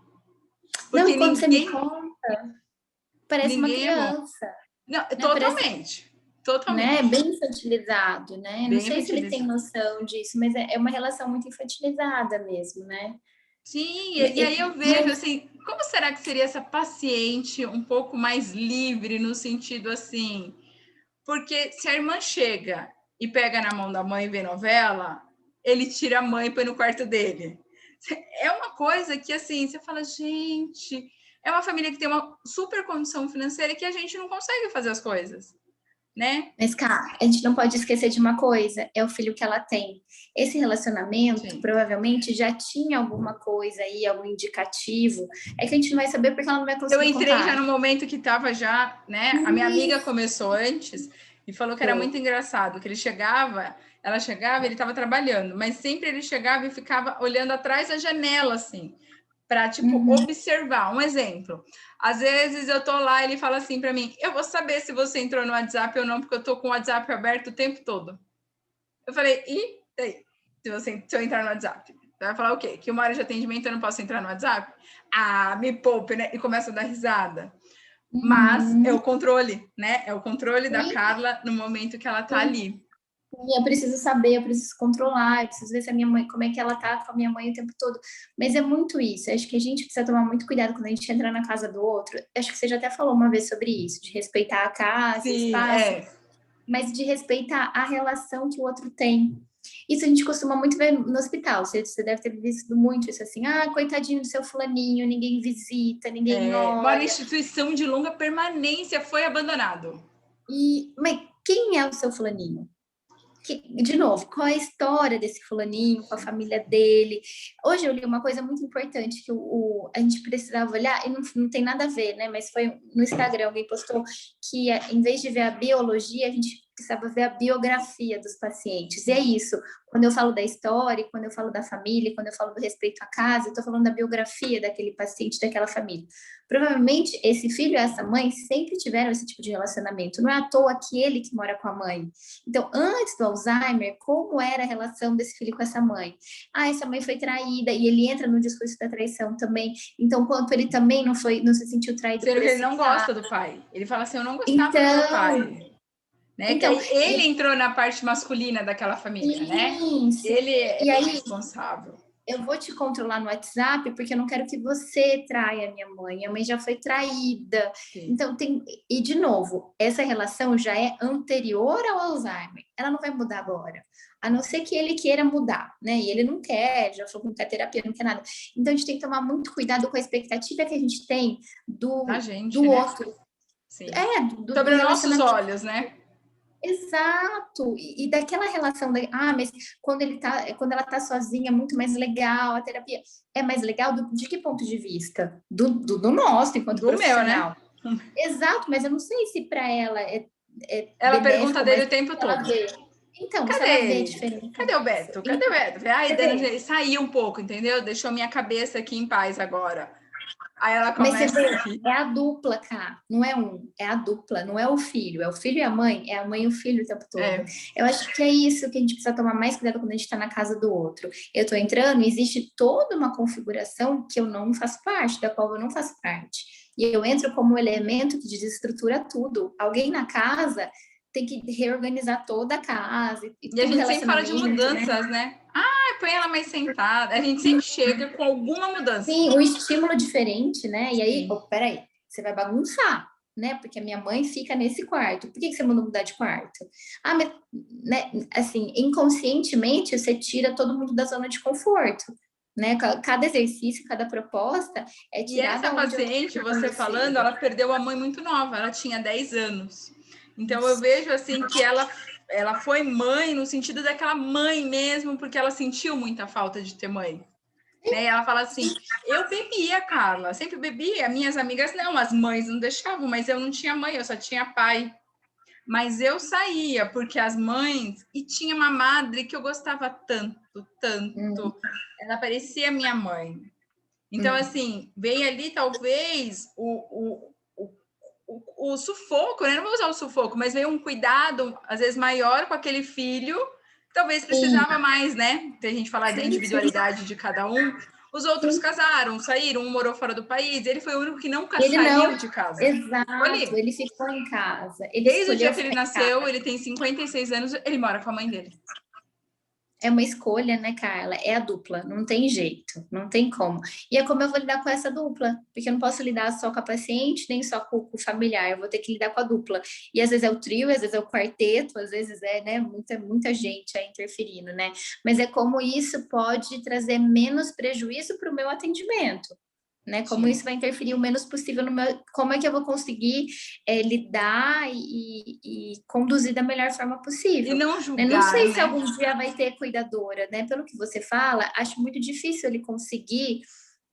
Porque não, quando você me conta, parece uma criança. Não, né? Totalmente. Parece, totalmente. Né? Bem infantilizado, né? Bem não sei se ele tem noção disso, mas é uma relação muito infantilizada mesmo, né? Sim, e aí eu vejo assim, como será que seria essa paciente um pouco mais livre no sentido assim? Porque se a irmã chega e pega na mão da mãe e vê novela, ele tira a mãe e põe no quarto dele. É uma coisa que, assim, você fala, gente, é uma família que tem uma super condição financeira e que a gente não consegue fazer as coisas, né? Mas, cara, a gente não pode esquecer de uma coisa, é o filho que ela tem. Esse relacionamento, provavelmente, já tinha alguma coisa aí, algum indicativo. É que a gente não vai saber porque ela não vai conseguir Eu entrei contar. já no momento que estava já, né? A minha amiga começou antes e falou que era muito engraçado, que ele chegava, ela chegava, ele estava trabalhando, mas sempre ele chegava e ficava olhando atrás da janela, assim, para, tipo, observar. Um exemplo. Às vezes eu tô lá, ele fala assim para mim, eu vou saber se você entrou no WhatsApp ou não, porque eu tô com o WhatsApp aberto o tempo todo. Eu falei, e daí? Se eu entrar no WhatsApp? Você vai falar o quê? Que 1 hora de atendimento eu não posso entrar no WhatsApp? Ah, me poupe, né? E começa a dar risada. Mas é o controle, né? É o controle da Carla no momento que ela tá ali. Eu preciso saber, eu preciso controlar, eu preciso ver se a minha mãe, como é que ela tá com a minha mãe o tempo todo. Mas é muito isso. Acho que a gente precisa tomar muito cuidado quando a gente entra na casa do outro. Acho que você já até falou uma vez sobre isso, de respeitar a casa, o espaço, mas de respeitar a relação que o outro tem. Isso a gente costuma muito ver no hospital. Você deve ter visto muito isso assim. Ah, coitadinho do seu fulaninho, ninguém visita, ninguém olha. Mora em instituição de longa permanência, foi abandonado. Mas quem é o seu fulaninho? De novo, qual é a história desse fulaninho, com a família dele? Hoje eu li uma coisa muito importante que a gente precisava olhar, e não tem nada a ver, né? Mas foi no Instagram, alguém postou que em vez de ver a biologia, a gente precisava ver a biografia dos pacientes. E é isso. Quando eu falo da história, quando eu falo da família, quando eu falo do respeito à casa, eu estou falando da biografia daquele paciente, daquela família. Provavelmente esse filho e essa mãe sempre tiveram esse tipo de relacionamento. Não é à toa que ele que mora com a mãe. Então, antes do Alzheimer, como era a relação desse filho com essa mãe? Ah, essa mãe foi traída, e ele entra no discurso da traição também. Então, quanto ele também não se sentiu traído por ele não gosta do pai. Ele fala assim, eu não gostava do meu pai. Né? Então, que ele entrou na parte masculina daquela família, né? Ele é responsável. Eu vou te controlar no WhatsApp porque eu não quero que você traia a minha mãe. Minha mãe já foi traída. Sim. Então, e de novo, essa relação já é anterior ao Alzheimer. Ela não vai mudar agora. A não ser que ele queira mudar, né? E ele não quer, já falou que não quer terapia, não quer nada. Então, a gente tem que tomar muito cuidado com a expectativa que a gente tem do né? outro. Sim. Do sobre nossos relacionamento. olhos, né? Exato, e daquela relação mas quando ela tá sozinha é muito mais legal, a terapia é mais legal de que ponto de vista? Do nosso, enquanto Do meu, né? profissional. Exato, mas eu não sei se para ela é Ela pergunta benéfico, dele mas o tempo ela todo. vê. Então, se Cadê ela vê ele? diferença Cadê o nisso, Beto? Cadê o então, Beto? Ai, você dando vê. saiu um pouco, entendeu? Deixou minha cabeça aqui em paz agora. Aí ela Mas você começa vê, a rir. é a dupla, cara. Não é é a dupla, não é o filho. É o filho e a mãe, é a mãe e o filho o tempo todo. É. Eu acho que é isso que a gente precisa tomar mais cuidado quando a gente está na casa do outro. Eu tô entrando, existe toda uma configuração que eu não faço parte, da qual eu não faço parte. E eu entro como um elemento que desestrutura tudo. Alguém na casa tem que reorganizar toda a casa e E a tudo gente sempre fala de relacionamento, né? mudanças, né? Ah, põe ela mais sentada. A gente sempre chega com alguma mudança. Sim, um estímulo diferente, né? E aí, Sim. oh, peraí, você vai bagunçar, né? Porque a minha mãe fica nesse quarto. Por que você mandou mudar de quarto? Ah, mas, né? Assim, inconscientemente você tira todo mundo da zona de conforto, né? Cada exercício, cada proposta é E tirar essa da onde eu paciente, tô você falando, conhecida. ela perdeu a mãe muito nova, ela tinha 10 anos. Então eu vejo assim que ela foi mãe no sentido daquela mãe mesmo, porque ela sentiu muita falta de ter mãe. Né? E ela fala assim: eu bebia, Carla, sempre bebia. Minhas amigas não, as mães não deixavam, mas eu não tinha mãe, eu só tinha pai. Mas eu saía porque as mães, e tinha uma madre que eu gostava tanto, Hum, tanto. Ela parecia minha mãe. Então, hum, assim, veio ali talvez o sufoco, né? Não vou usar o sufoco, mas veio um cuidado, às vezes, maior com aquele filho, talvez sim, precisava mais, né? Se a gente falar da sim, sim, individualidade de cada um. Os outros sim. casaram, saíram, um morou fora do país, ele foi o único que nunca Ele não, saiu de casa. Ficou exato, ali. ele ficou em casa, ele Desde o dia escolheu que ele ficar em nasceu, casa. ele tem 56 anos, ele mora com a mãe dele. É uma escolha, né, Carla? É a dupla, não tem jeito, não tem como. E é como eu vou lidar com essa dupla, porque eu não posso lidar só com a paciente, nem só com o familiar, eu vou ter que lidar com a dupla. E às vezes é o trio, às vezes é o quarteto, às vezes é, né, muita gente aí interferindo, né? Mas é como isso pode trazer menos prejuízo para o meu atendimento. Né? Como Sim. isso vai interferir o menos possível no meu. Como é que eu vou conseguir lidar e conduzir da melhor forma E possível? não Né? Não julgar, sei se né? algum dia vai ter cuidadora, né? Pelo que você fala, acho muito difícil ele conseguir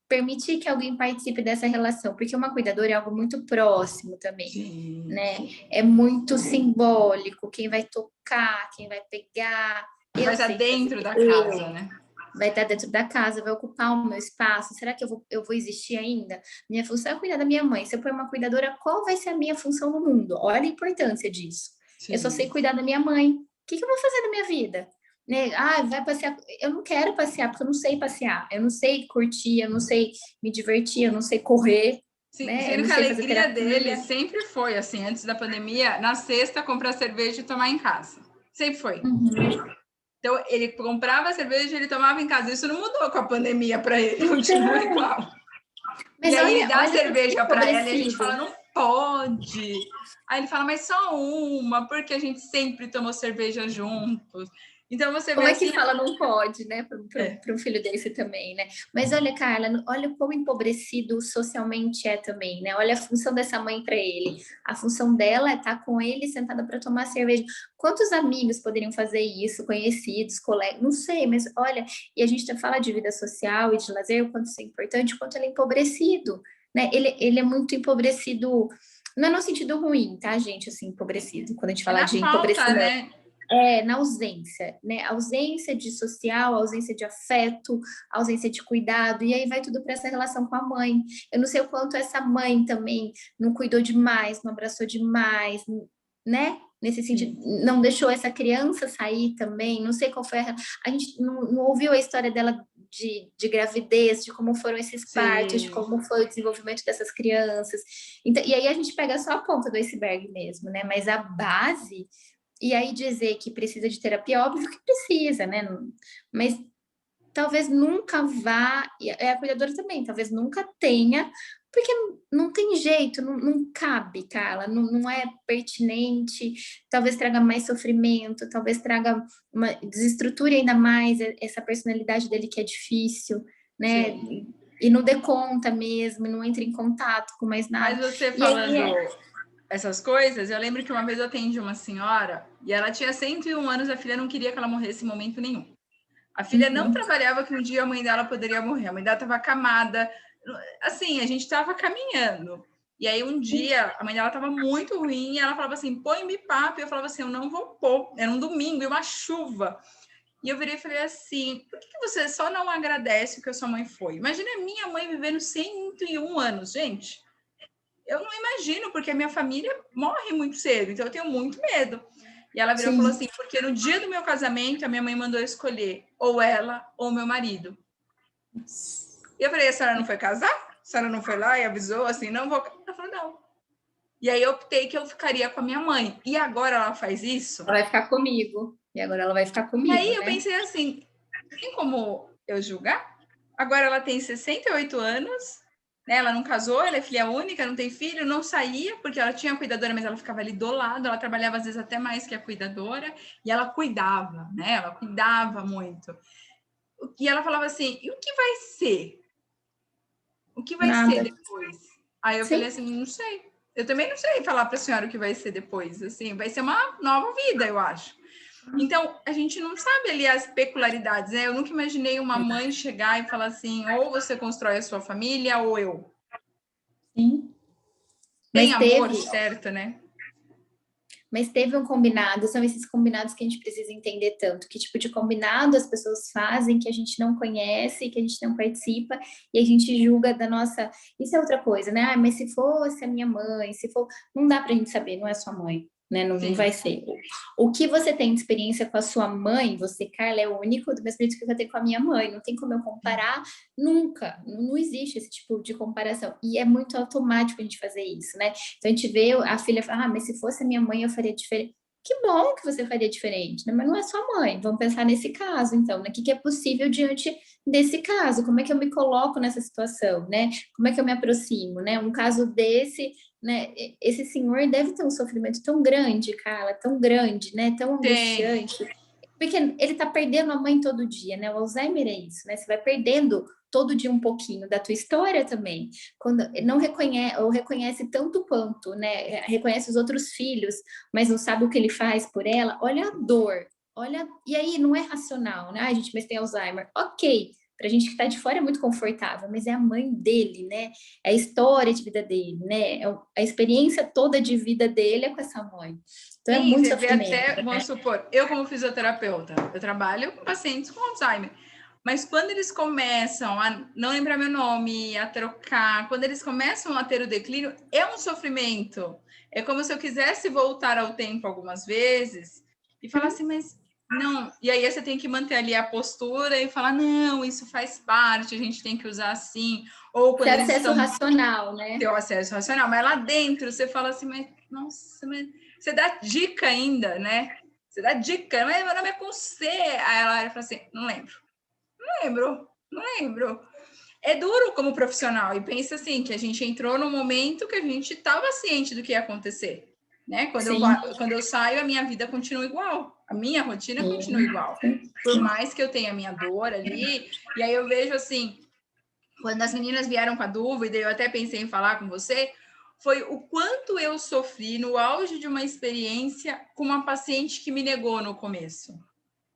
permitir que alguém participe dessa relação, porque uma cuidadora é algo muito próximo também, Sim. né? É muito simbólico, quem vai tocar, quem vai pegar. Vai Eu estar sei fazer, dentro da casa, eu né? vai estar dentro da casa, vai ocupar o meu espaço. Será que eu vou existir ainda? Minha função é cuidar da minha mãe. Se eu for uma cuidadora, qual vai ser a minha função no mundo? Olha a importância disso. Eu só sei Sim. cuidar da minha mãe. O que eu vou fazer na minha vida? Né? Ah, vai passear. Eu não quero passear, porque eu não sei passear. Eu não sei curtir, eu não sei me divertir, eu não sei correr, Sim, né? Eu sendo não que a sei fazer alegria dele terapia. sempre foi assim, antes da pandemia, na sexta comprar cerveja e tomar em casa. Sempre foi. Uhum. Então, ele comprava cerveja e ele tomava em casa. Isso não mudou com a pandemia para ele, continua Então, igual. E mas aí ele olha, dá olha como é cerveja para ela e a gente empobrecido. fala, não pode. Aí ele fala, mas só uma, porque a gente sempre tomou cerveja juntos. Então você vê Como é que assim, fala não pode, né, é, para um filho desse também, né? Mas olha, Carla, olha quão empobrecido socialmente é também, né? Olha a função dessa mãe para ele. A função dela é estar com ele sentada para tomar cerveja. Quantos amigos poderiam fazer isso? Conhecidos, colegas? Não sei, mas olha, e a gente fala de vida social e de lazer, o quanto isso é importante, o quanto ele é empobrecido, né? Ele é muito empobrecido, não é no sentido ruim, tá, gente? Assim, empobrecido. Quando a gente é fala na de falta, empobrecimento né? na ausência, né? Ausência de social, ausência de afeto, ausência de cuidado, e aí vai tudo para essa relação com a mãe. Eu não sei o quanto essa mãe também não cuidou demais, não abraçou demais, né? Nesse sentido, Sim, não deixou essa criança sair também. Não sei qual foi a gente não ouviu a história dela de gravidez, de como foram esses partos, de sim. como foi o desenvolvimento dessas crianças. Então, e aí a gente pega só a ponta do iceberg mesmo, né? Mas a base e aí dizer que precisa de terapia, óbvio que precisa, né? Mas talvez nunca vá, e a cuidadora também, talvez nunca tenha, porque não tem jeito, não cabe, Carla, não é pertinente, talvez traga mais sofrimento, talvez traga desestruture ainda mais essa personalidade dele que é difícil, né? Sim. E não dê conta mesmo, não entre em contato com mais Mas nada. você E aí falando essas coisas, eu lembro que uma vez eu atendi uma senhora e ela tinha 101 anos, a filha não queria que ela morresse em momento nenhum. A filha não Uhum. trabalhava que um dia a mãe dela poderia morrer. A mãe dela estava acamada. Assim, a gente estava caminhando. E aí um dia a mãe dela estava muito ruim e ela falava assim, põe bipapo. E eu falava assim, eu não vou pôr. Era um domingo e uma chuva. E eu virei e falei assim, por que você só não agradece o que a sua mãe foi? Imagina a minha mãe vivendo 101 anos, gente. Eu não imagino, porque a minha família morre muito cedo, então eu tenho muito medo. E ela virou e falou Sim. assim, porque no dia do meu casamento, a minha mãe mandou escolher ou ela ou meu marido. E eu falei, a senhora não foi casar? A senhora não foi lá e avisou assim, não vou... Ela falou, não. E aí eu optei que eu ficaria com a minha mãe. E agora ela faz isso? Ela vai ficar comigo. E agora ela vai ficar E comigo, aí eu né? pensei assim, tem como eu julgar? Agora ela tem 68 anos, né? Ela não casou, ela é filha única, não tem filho, não saía, porque ela tinha cuidadora, mas ela ficava ali do lado, ela trabalhava às vezes até mais que a cuidadora, e ela cuidava, né? Ela cuidava muito. E ela falava assim, e o que vai ser? O que vai ser Nada. depois? Aí eu falei Sim. assim, não sei. Eu também não sei falar para a senhora o que vai ser depois. Assim, vai ser uma nova vida, eu acho. Então, a gente não sabe ali as peculiaridades, né? Eu nunca imaginei uma mãe chegar e falar assim, ou você constrói a sua família, ou eu. Sim. Tem Mas amor, teve, certo, né? mas teve um combinado, são esses combinados que a gente precisa entender tanto. Que tipo de combinado as pessoas fazem que a gente não conhece, que a gente não participa, e a gente julga da nossa. Isso é outra coisa, né? Ah, mas se fosse a minha mãe, se for. Não dá pra gente saber, não é sua mãe. Né? Não, não vai Sim. ser. O que você tem de experiência com a sua mãe, você, Carla, é único, do mesmo jeito que eu tenho com a minha mãe. Não tem como eu comparar nunca. Não existe esse tipo de comparação. E é muito automático a gente fazer isso, né? Então a gente vê a filha fala, ah, mas se fosse a minha mãe eu faria diferente. Que bom que você faria diferente, né? Mas não é sua mãe. Vamos pensar nesse caso, então, né? O que é possível diante desse caso? Como é que eu me coloco nessa situação, né? Como é que eu me aproximo, né? Um caso desse, né? Esse senhor deve ter um sofrimento tão grande, Carla, tão grande, né? Tão Tem. angustiante. Porque ele tá perdendo a mãe todo dia, né? O Alzheimer é isso, né? Você vai perdendo todo dia um pouquinho da tua história também. Quando não reconhece, ou reconhece tanto quanto, né? Reconhece os outros filhos, mas não sabe o que ele faz por ela. Olha a dor, olha. E aí não é racional, né? Ah, gente, mas tem Alzheimer. Ok, pra gente que tá de fora é muito confortável, mas é a mãe dele, né? É a história de vida dele, né? A experiência toda de vida dele é com essa mãe. Então é Sim, muito você vê sofrimento, até, né? vamos supor, eu como fisioterapeuta, eu trabalho com pacientes com Alzheimer, mas quando eles começam a não lembrar meu nome, a trocar, quando eles começam a ter o declínio, é um sofrimento. É como se eu quisesse voltar ao tempo algumas vezes e falar assim, mas não. E aí você tem que manter ali a postura e falar, não, isso faz parte, a gente tem que usar assim. Ou Esse quando eles acesso estão racional, né? ter o acesso racional, mas lá dentro você fala assim, mas nossa, mas... você dá dica ainda, né? Você dá dica, mas meu nome é com C. Aí ela fala assim, não lembro, não lembro, não lembro. É duro como profissional e pensa assim que a gente entrou num momento que a gente estava ciente do que ia acontecer, né? Sim, Quando eu saio, a minha vida continua igual, a minha rotina continua sim, igual, por mais que eu tenha a minha dor ali. E aí eu vejo assim, quando as meninas vieram com a dúvida, eu até pensei em falar com você, foi o quanto eu sofri no auge de uma experiência com uma paciente que me negou no começo,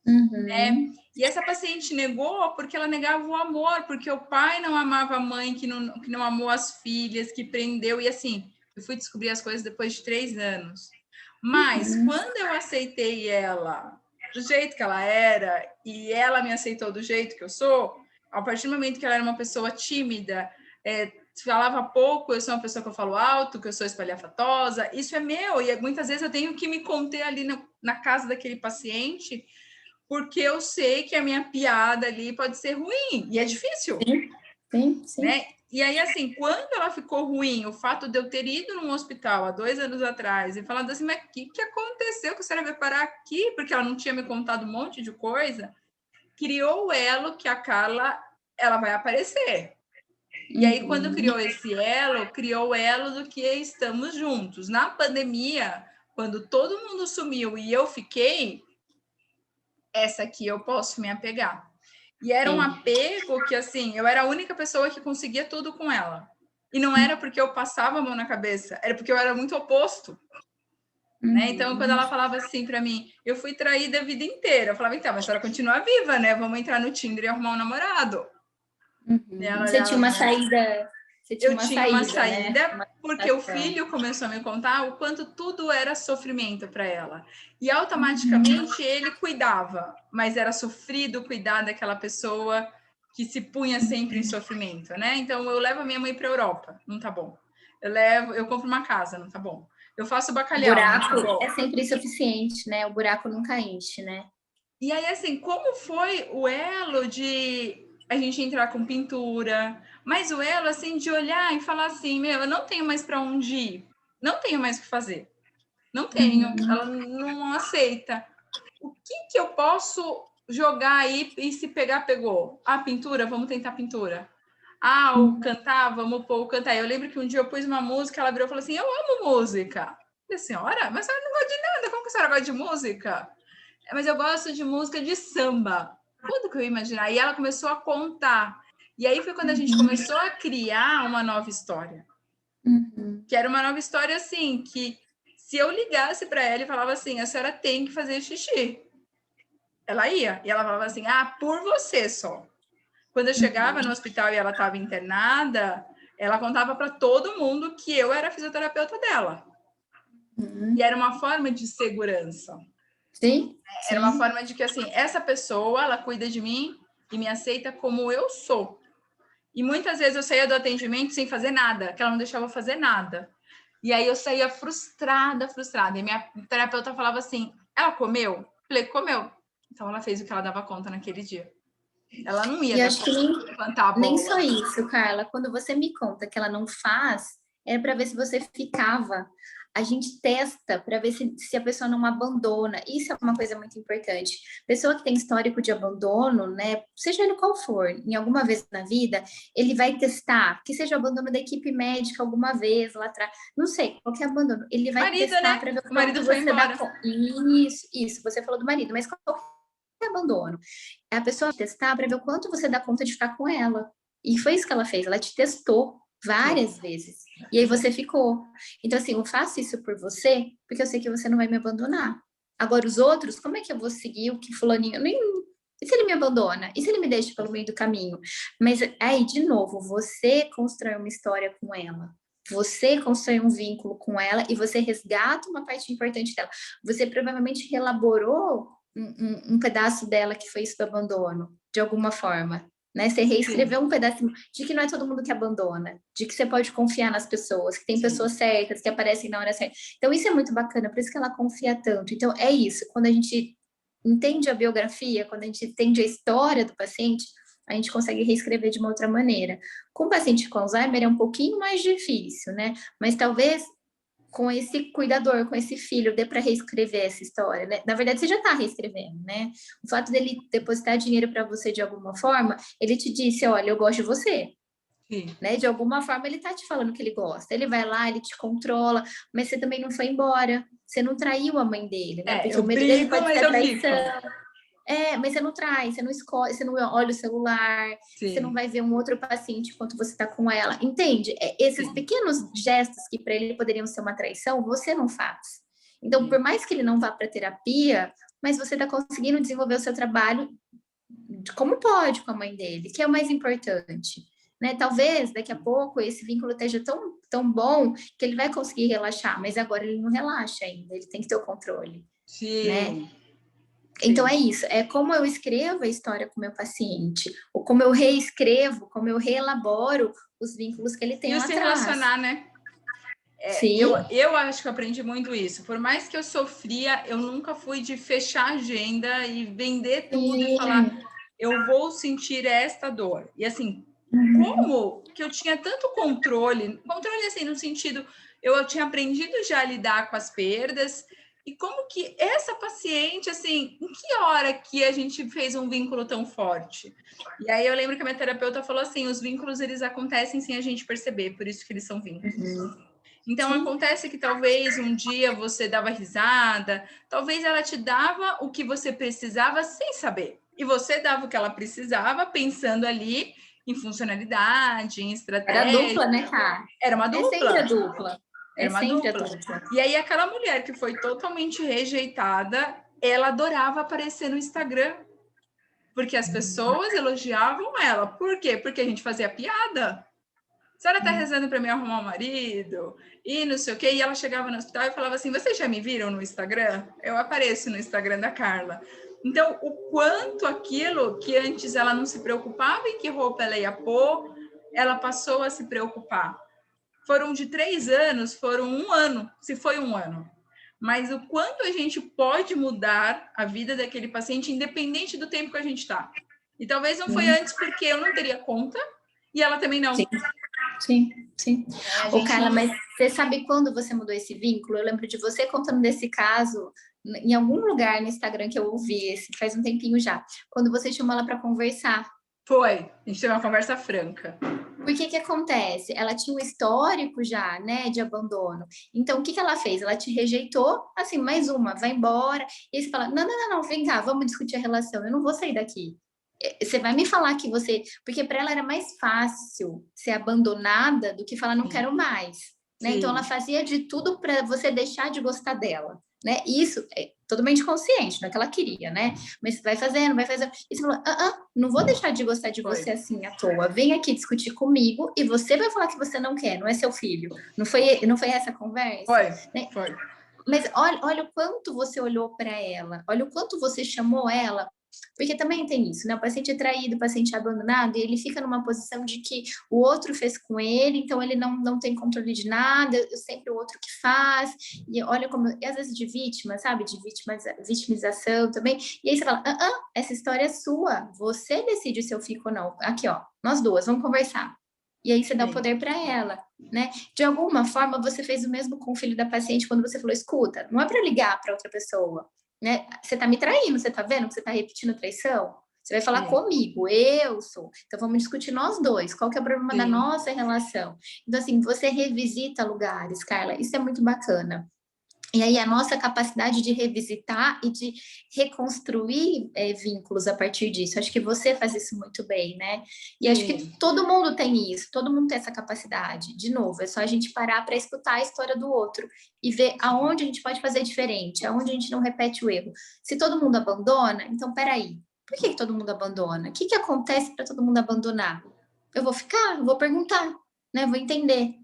né? uhum, E essa paciente negou porque ela negava o amor, porque o pai não amava a mãe, que não amou as filhas, que prendeu, e assim, eu fui descobrir as coisas depois de 3 anos. Mas uhum, quando eu aceitei ela do jeito que ela era, e ela me aceitou do jeito que eu sou, a partir do momento que ela era uma pessoa tímida, falava pouco, eu sou uma pessoa que eu falo alto, que eu sou espalhafatosa, isso é meu, e muitas vezes eu tenho que me conter ali na casa daquele paciente, porque eu sei que a minha piada ali pode ser ruim, e é difícil, sim, sim, sim, né? E aí, assim, quando ela ficou ruim, o fato de eu ter ido num hospital há 2 anos atrás e falando assim, mas o que aconteceu que a senhora veio parar aqui? Porque ela não tinha me contado um monte de coisa, criou o elo que a Carla, ela vai aparecer. E aí, quando uhum, criou esse elo, criou o elo do que estamos juntos. Na pandemia, quando todo mundo sumiu e eu fiquei, essa aqui eu posso me apegar. E era um sim, apego que, assim, eu era a única pessoa que conseguia tudo com ela. E não era porque eu passava a mão na cabeça, era porque eu era muito oposto. Né? Então, quando ela falava assim para mim, eu fui traída a vida inteira, eu falava, então, mas a senhora continua viva, né? Vamos entrar no Tinder e arrumar um namorado. E ela Você tinha olhava, uma saída, eu tinha uma né? saída, porque o filho começou a me contar o quanto tudo era sofrimento para ela. E automaticamente ele cuidava, mas era sofrido cuidar daquela pessoa que se punha sempre em sofrimento, né? Então, eu levo a minha mãe para a Europa, não tá bom. Eu compro uma casa, não tá bom. Eu faço bacalhau, buraco não tá bom. é sempre suficiente, né? O buraco nunca enche, né? E aí, assim, como foi o elo de a gente entrar com pintura, mas o elo, assim, de olhar e falar assim, meu, eu não tenho mais para onde ir, não tenho mais o que fazer, não tenho, ela não aceita. O que eu posso jogar aí e se pegar, pegou? A pintura, vamos tentar pintura. Ah, o cantar, vamos pôr o cantar. Eu lembro que um dia eu pus uma música, ela virou e falou assim, eu amo música. Eu falei, senhora, mas a senhora não gosta de nada, como que a senhora gosta de música? Mas eu gosto de música de samba. Quando que eu ia imaginar? E ela começou a contar. E aí foi quando a gente começou a criar uma nova história. Que era uma nova história, assim, que se eu ligasse para ela e falava assim, a senhora tem que fazer xixi. Ela ia. E ela falava assim, ah, por você só. Quando eu chegava no hospital e ela estava internada, ela contava para todo mundo que eu era a fisioterapeuta dela. E era uma forma de segurança. Sim. Era uma forma de que, assim, essa pessoa, ela cuida de mim e me aceita como eu sou. E muitas vezes eu saía do atendimento sem fazer nada, que ela não deixava eu fazer nada. E aí eu saía frustrada, frustrada. E minha terapeuta falava assim, ela comeu? Eu falei, comeu. Então ela fez o que ela dava conta naquele dia. Ela não ia E dar acho que levantar a bola. nem só isso, Carla. Quando você me conta que ela não faz, é para ver se você ficava. A gente testa para ver se a pessoa não abandona. Isso é uma coisa muito importante. Pessoa que tem histórico de abandono, né? Seja ele qual for, em alguma vez na vida, ele vai testar, que seja o abandono da equipe médica alguma vez lá atrás. Não sei, qualquer abandono. Ele vai marido, testar né? para ver o marido foi embora. Isso, você falou do marido, mas qualquer abandono. A pessoa testar para ver o quanto você dá conta de ficar com ela. E foi isso que ela fez, ela te testou várias vezes. E aí você ficou. Então, assim, eu faço isso por você, porque eu sei que você não vai me abandonar. Agora, os outros, como é que eu vou seguir o que fulaninho... Nem... E se ele me abandona? E se ele me deixa pelo meio do caminho? Mas aí, de novo, você constrói uma história com ela. Você constrói um vínculo com ela e você resgata uma parte importante dela. Você provavelmente relaborou um pedaço dela que foi isso do abandono, de alguma forma. Né? Você reescreveu um pedacinho de que não é todo mundo que abandona, de que você pode confiar nas pessoas, que tem pessoas certas, que aparecem na hora certa. Então, isso é muito bacana, por isso que ela confia tanto. Então, é isso, quando a gente entende a biografia, quando a gente entende a história do paciente, a gente consegue reescrever de uma outra maneira. Com o paciente com Alzheimer é um pouquinho mais difícil, né? Mas talvez com esse cuidador, com esse filho, dê para reescrever essa história, né? Na verdade, você já está reescrevendo, né? O fato dele depositar dinheiro para você de alguma forma, ele te disse, olha, eu gosto de você. Né? De alguma forma, ele está te falando que ele gosta. Ele vai lá, ele te controla, mas você também não foi embora. Você não traiu a mãe dele, né? Porque o medo dele pode ser a traição. Mas você não traz, você não escolhe, você não olha o celular, você não vai ver um outro paciente enquanto você está com ela. Entende? Esses pequenos gestos que para ele poderiam ser uma traição, você não faz. Então, por mais que ele não vá para terapia, mas você está conseguindo desenvolver o seu trabalho como pode com a mãe dele, que é o mais importante. Né? Talvez daqui a pouco esse vínculo esteja tão bom que ele vai conseguir relaxar, mas agora ele não relaxa ainda, ele tem que ter o controle. Sim. Né? Então é isso, é como eu escrevo a história com o meu paciente, ou como eu reescrevo, como eu reelaboro os vínculos que ele tem lá atrás. E se relacionar, né? Sim. Eu acho que eu aprendi muito isso. Por mais que eu sofria, eu nunca fui de fechar a agenda e vender tudo e falar, eu vou sentir esta dor. E assim, como que eu tinha tanto controle assim, no sentido, eu tinha aprendido já a lidar com as perdas. E como que essa paciente, assim, em que hora que a gente fez um vínculo tão forte? E aí eu lembro que a minha terapeuta falou assim, os vínculos, eles acontecem sem a gente perceber, por isso que eles são vínculos. Então, acontece que talvez um dia você dava risada, talvez ela te dava o que você precisava sem saber. E você dava o que ela precisava, pensando ali em funcionalidade, em Era estratégia. dupla, né, Cá? Era uma É sempre a dupla. dupla. Era É uma sempre a dupla. dupla. E aí aquela mulher que foi totalmente rejeitada, ela adorava aparecer no Instagram, porque as pessoas elogiavam ela. Por quê? Porque a gente fazia piada. A senhora tá rezando para mim arrumar um marido e não sei o quê. E ela chegava no hospital e falava assim: vocês já me viram no Instagram? Eu apareço no Instagram da Carla. Então, o quanto aquilo que antes ela não se preocupava em que roupa ela ia pôr, ela passou a se preocupar. Foram de 3 anos, foram 1 ano, se foi 1 ano. Mas o quanto a gente pode mudar a vida daquele paciente, independente do tempo que a gente está. E talvez não foi antes porque eu não teria conta e ela também não. Sim. Sim, sim. Ô, Carla, não... mas você sabe quando você mudou esse vínculo? Eu lembro de você contando desse caso em algum lugar no Instagram que eu ouvi, esse, faz um tempinho já, quando você chamou ela para conversar. Foi, a gente teve uma conversa franca. Por que acontece? Ela tinha um histórico já, né, de abandono. Então, o que ela fez? Ela te rejeitou, assim, mais uma, vai embora. E aí você fala, não, vem cá, vamos discutir a relação. Eu não vou sair daqui. Você vai me falar que você... Porque para ela era mais fácil ser abandonada do que falar, não quero mais. Né? Então, ela fazia de tudo para você deixar de gostar dela. Né? Isso é totalmente consciente, não é que ela queria, né? Mas vai fazendo. E você falou, não vou deixar de gostar de você assim à toa. Vem aqui discutir comigo e você vai falar que você não quer, não é seu filho. Não foi essa a conversa? Foi, né? foi. Mas olha o quanto você olhou para ela, olha o quanto você chamou ela. Porque também tem isso, né? O paciente é traído, o paciente é abandonado, e ele fica numa posição de que o outro fez com ele, então ele não tem controle de nada, sempre o outro que faz, e olha como, e às vezes de vítima, sabe? De vitimização também, e aí você fala, essa história é sua, você decide se eu fico ou não. Aqui, ó, nós duas, vamos conversar. E aí você dá o poder para ela, né? De alguma forma, você fez o mesmo com o filho da paciente quando você falou, escuta, não é para ligar para outra pessoa, né? Você tá me traindo, você tá vendo que você tá repetindo traição? Você vai falar comigo, eu sou. Então vamos discutir nós dois, qual que é o problema da nossa relação. Então assim, você revisita lugares, Carla, isso é muito bacana. E aí a nossa capacidade de revisitar e de reconstruir vínculos a partir disso. Acho que você faz isso muito bem, né? E acho que todo mundo tem isso, todo mundo tem essa capacidade. De novo, é só a gente parar para escutar a história do outro e ver aonde a gente pode fazer diferente, aonde a gente não repete o erro. Se todo mundo abandona, então peraí, por que todo mundo abandona? O que acontece para todo mundo abandonar? Eu vou ficar, eu vou perguntar, né? Vou entender.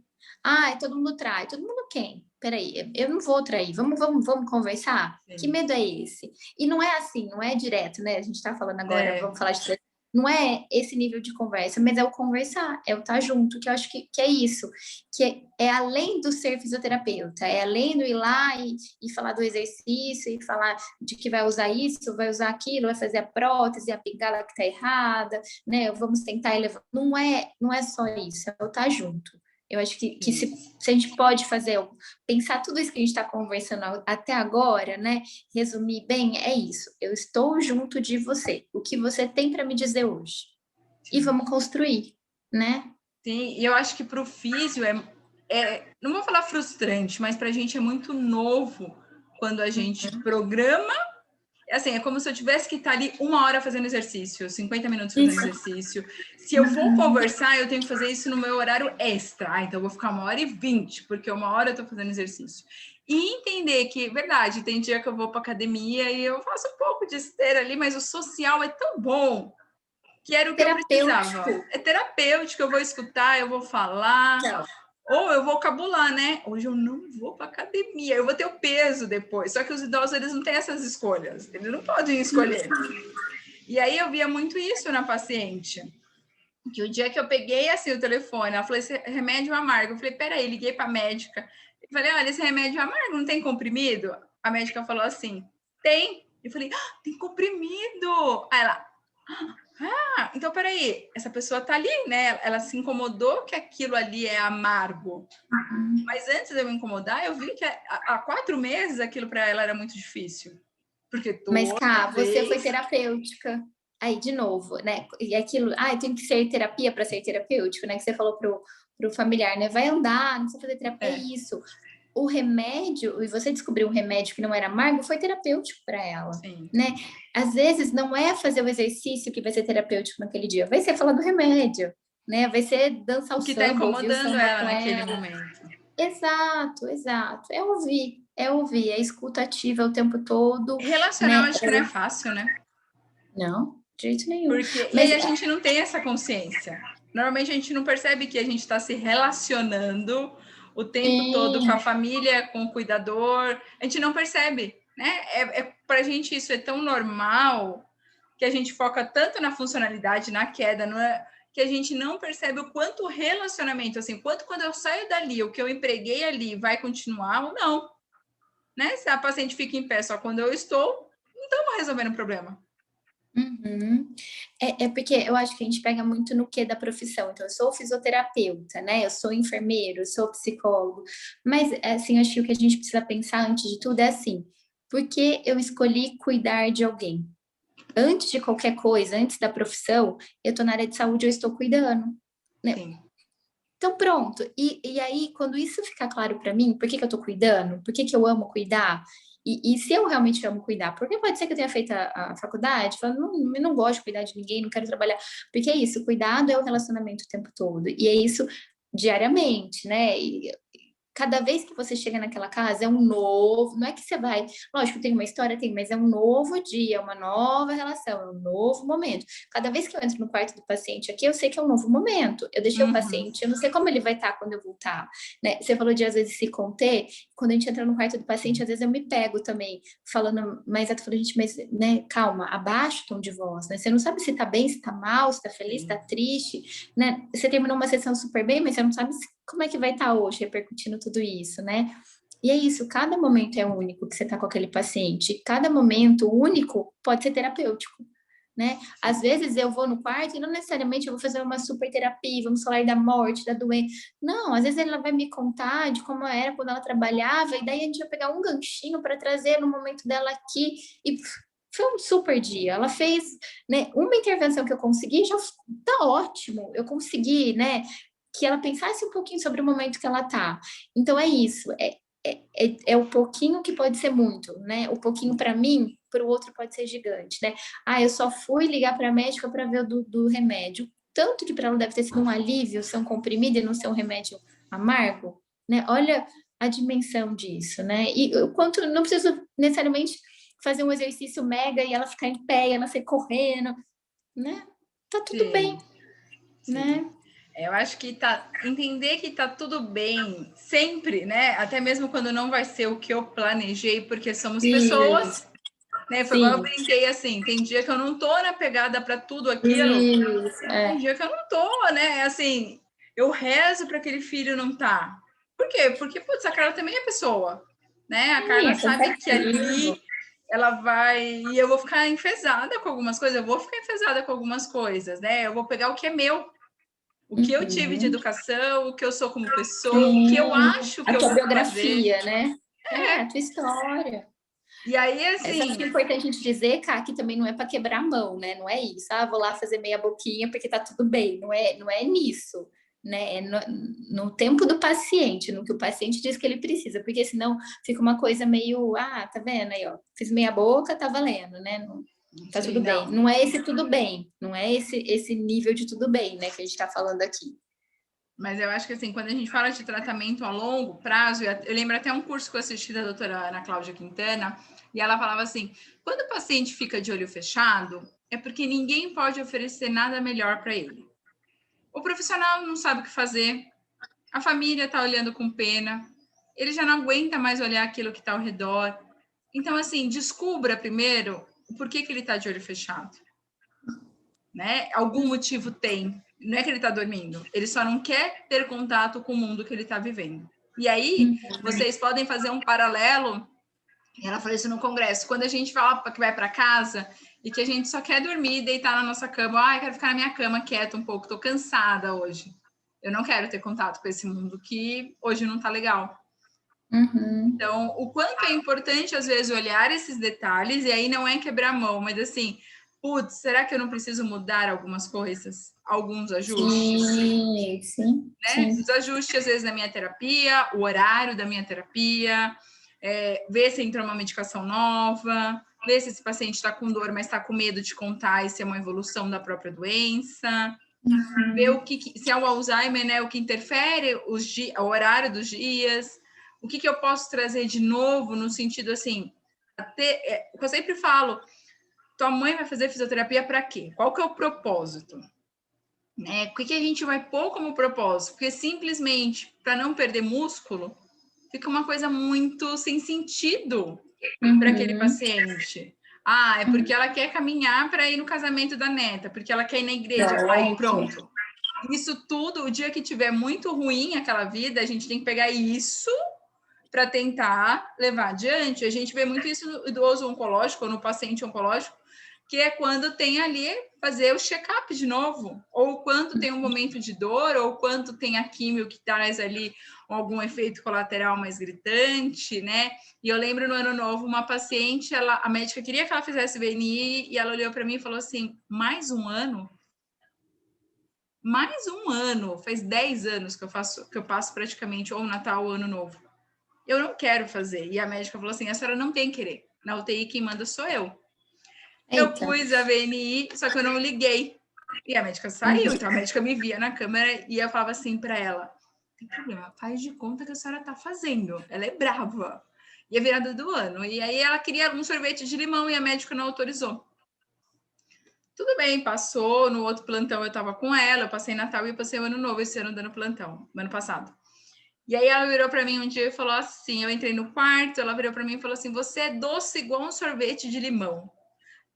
Todo mundo trai. Todo mundo quem? Peraí, eu não vou trair. Vamos conversar? Sim. Que medo é esse? E não é assim, não é direto, né? A gente tá falando agora, vamos falar de... Não é esse nível de conversa, mas é o conversar, é o estar junto, que eu acho que é isso, que é além do ser fisioterapeuta, é além do ir lá e falar do exercício, e falar de que vai usar isso, vai usar aquilo, vai fazer a prótese, a bengala que tá errada, né? Vamos tentar elevar. Não é só isso, é o estar junto. Eu acho que se a gente pode pensar tudo isso que a gente está conversando até agora, né? Resumir bem, é isso. Eu estou junto de você. O que você tem para me dizer hoje? Sim. E vamos construir, né? Sim, e eu acho que para o físio não vou falar frustrante, mas para a gente é muito novo quando a gente programa. Assim, é como se eu tivesse que estar ali 1 hora fazendo exercício, 50 minutos fazendo exercício. Se eu vou conversar, eu tenho que fazer isso no meu horário extra. Então eu vou ficar 1h20, porque 1 hora eu estou fazendo exercício. E entender que, verdade, tem dia que eu vou para academia e eu faço um pouco de esteira ali, mas o social é tão bom que era o que eu precisava. É terapêutico, eu vou escutar, eu vou falar. Não. Ou eu vou cabular, né? Hoje eu não vou para academia, eu vou ter o peso depois. Só que os idosos, eles não têm essas escolhas. Eles não podem escolher. E aí eu via muito isso na paciente. Que o dia que eu peguei, assim, o telefone, ela falou, esse remédio amargo. Eu falei, peraí, liguei para a médica. Eu falei, olha, esse remédio amargo não tem comprimido? A médica falou assim, tem. Eu falei, tem comprimido. Aí ela... então peraí, essa pessoa tá ali, né? Ela se incomodou que aquilo ali é amargo. Mas antes de eu me incomodar, eu vi que há 4 meses aquilo para ela era muito difícil. Porque Mas, você foi terapêutica. Aí, de novo, né? E aquilo, tem que ser terapia para ser terapêutico, né? Que você falou pro familiar, né? Vai andar, não precisa fazer terapia, é isso. o remédio, e você descobriu um remédio que não era amargo, foi terapêutico para ela, Sim. né? Às vezes não é fazer o exercício que vai ser terapêutico naquele dia, vai ser falar do remédio, né? Vai ser dançar O o que está samba, ouvir o incomodando samba ela com naquele ela. momento. Exato, exato. É ouvir, é escuta ativa o tempo todo, Relacionar, né? acho que não é fácil, né? Não, de jeito nenhum. Porque, e Mas aí a gente não tem essa consciência. Normalmente a gente não percebe que a gente está se relacionando o tempo todo com a família, com o cuidador. A gente não percebe, né? Para a gente isso é tão normal que a gente foca tanto na funcionalidade, na queda, que a gente não percebe o quanto o relacionamento, assim, quanto quando eu saio dali, o que eu empreguei ali vai continuar ou não, né? Se a paciente fica em pé só quando eu estou, não estamos resolvendo o problema. Uhum. É porque eu acho que a gente pega muito no que da profissão. Então, eu sou fisioterapeuta, né? Eu sou enfermeiro, eu sou psicólogo. Mas, assim, eu acho que o que a gente precisa pensar antes de tudo é assim: por que eu escolhi cuidar de alguém? Antes de qualquer coisa, antes da profissão, eu estou na área de saúde, eu estou cuidando, né? Sim. Então, pronto. E aí, quando isso ficar claro para mim, por que, que eu estou cuidando? Por que, que eu amo cuidar? E se eu realmente amo cuidar? Porque pode ser que eu tenha feito a faculdade, falando, não, eu não gosto de cuidar de ninguém, não quero trabalhar. Porque é isso, cuidado é o relacionamento o tempo todo. E é isso diariamente, né? E cada vez que você chega naquela casa é um novo, não é que você vai, lógico, tem uma história, tem, mas é um novo dia, é uma nova relação, é um novo momento. Cada vez que eu entro no quarto do paciente aqui, eu sei que é um novo momento. Eu deixei o paciente, eu não sei como ele vai estar quando eu voltar, né? Você falou de às vezes se conter, quando a gente entra no quarto do paciente, às vezes eu me pego também, falando, mas eu falando, gente, mas, né, calma, abaixa o tom de voz, né? Você não sabe se tá bem, se tá mal, se tá feliz, se tá triste, né? Você terminou uma sessão super bem, mas você não sabe como é que vai estar hoje repercutindo tudo isso, né? E é isso, cada momento é único que você está com aquele paciente, cada momento único pode ser terapêutico, né? Às vezes eu vou no quarto e não necessariamente eu vou fazer uma super terapia, vamos falar da morte, da doença. Não, às vezes ela vai me contar de como era quando ela trabalhava, e daí a gente vai pegar um ganchinho para trazer no momento dela aqui e foi um super dia. Ela fez, né, uma intervenção que eu consegui, já tá ótimo. Eu consegui, né, que ela pensasse um pouquinho sobre o momento que ela tá. Então é isso, é o pouquinho que pode ser muito, né? O pouquinho para mim, para o outro pode ser gigante, né? Ah, eu só fui ligar para a médica para ver o do remédio. Tanto que para ela deve ter sido um alívio ser um comprimido e não ser um remédio amargo, né? Olha a dimensão disso, né? E o quanto não preciso necessariamente fazer um exercício mega e ela ficar em pé, e ela sair correndo, né? Tá tudo bem, Sim, sim. né? Eu acho que entender que tá tudo bem sempre, né? Até mesmo quando não vai ser o que eu planejei, porque somos Isso, pessoas, né? Foi igual eu sim, brinquei assim, tem dia que eu não tô na pegada para tudo aquilo, isso, tem dia que eu não tô, né? Assim, eu rezo para aquele filho não tá. Por quê? Porque, putz, a Carla também é pessoa, né? A sim, Carla é sabe que cansativo. ali ela vai. E eu vou ficar enfesada com algumas coisas, eu vou ficar enfesada com algumas coisas, né? Eu vou pegar o que é meu, o que eu tive de Uhum. educação, o que eu sou como pessoa, o que eu Sim, acho que a eu tua vou fazer. biografia, né? É, a tua história. E aí, Só que é assim, importante a gente dizer, Cá, que também não é para quebrar a mão, né? Não é isso. Ah, vou lá fazer meia boquinha porque tá tudo bem. Não é nisso, né? É no tempo do paciente, no que o paciente diz que ele precisa, porque senão fica uma coisa meio, ah, tá vendo aí, ó, fiz meia boca, tá valendo, né? Não, tá sim, tudo bem. não. Não é esse tudo bem, não é esse nível de tudo bem, né, que a gente tá falando aqui. Mas eu acho que assim, quando a gente fala de tratamento a longo prazo, eu lembro até um curso que eu assisti da doutora Ana Cláudia Quintana, e ela falava assim: quando o paciente fica de olho fechado, é porque ninguém pode oferecer nada melhor para ele. O profissional não sabe o que fazer, a família está olhando com pena, ele já não aguenta mais olhar aquilo que está ao redor. Então, assim, descubra primeiro o porquê que ele está de olho fechado, né? Algum motivo tem. Não é que ele está dormindo, ele só não quer ter contato com o mundo que ele está vivendo. E aí, vocês podem fazer um paralelo. Ela falou isso no congresso. Quando a gente fala que vai para casa e que a gente só quer dormir, deitar na nossa cama, ah, eu quero ficar na minha cama quieta um pouco, tô cansada hoje. Eu não quero ter contato com esse mundo que hoje não tá legal. Uhum. Então, o quanto é importante, às vezes, olhar esses detalhes, e aí não é quebrar a mão, mas assim, putz, será que eu não preciso mudar algumas coisas? Alguns ajustes? Sim, sim, Né? sim. Os ajustes, às vezes, da minha terapia, o horário da minha terapia, ver se entrou uma medicação nova, ver se esse paciente está com dor, mas está com medo de contar e se é uma evolução da própria doença, ver o que se é o Alzheimer, né, o que interfere o horário dos dias, o que eu posso trazer de novo no sentido assim, eu sempre falo, tua mãe vai fazer fisioterapia para quê? Qual que é o propósito? Né? O que a gente vai pôr como propósito? Porque simplesmente para não perder músculo, fica uma coisa muito sem sentido para aquele paciente. Ah, é porque ela quer caminhar para ir no casamento da neta, porque ela quer ir na igreja. Aí pronto. Isso tudo, o dia que tiver muito ruim aquela vida, a gente tem que pegar isso para tentar levar adiante. A gente vê muito isso no idoso oncológico, no paciente oncológico, que é quando tem ali fazer o check-up de novo, ou quando tem um momento de dor, ou quando tem a químio que traz ali algum efeito colateral mais gritante, né? E eu lembro no ano novo, uma paciente, a médica queria que ela fizesse VNI, e ela olhou para mim e falou assim, mais um ano? Mais um ano, faz 10 anos que eu passo praticamente ou Natal ou Ano Novo. Eu não quero fazer. E a médica falou assim, a senhora não tem que querer. Na UTI quem manda sou eu. Eu pus a VNI, só que eu não liguei. E a médica saiu, então a médica me via na câmera e eu falava assim para ela, tem problema, faz de conta que a senhora tá fazendo. Ela é brava. E a virada do ano. E aí ela queria um sorvete de limão e a médica não autorizou. Tudo bem, passou. No outro plantão eu tava com ela, eu passei Natal e eu passei o Ano Novo esse ano dando plantão, ano passado. E aí ela virou para mim um dia e falou assim, eu entrei no quarto, ela virou para mim e falou assim, você é doce igual um sorvete de limão.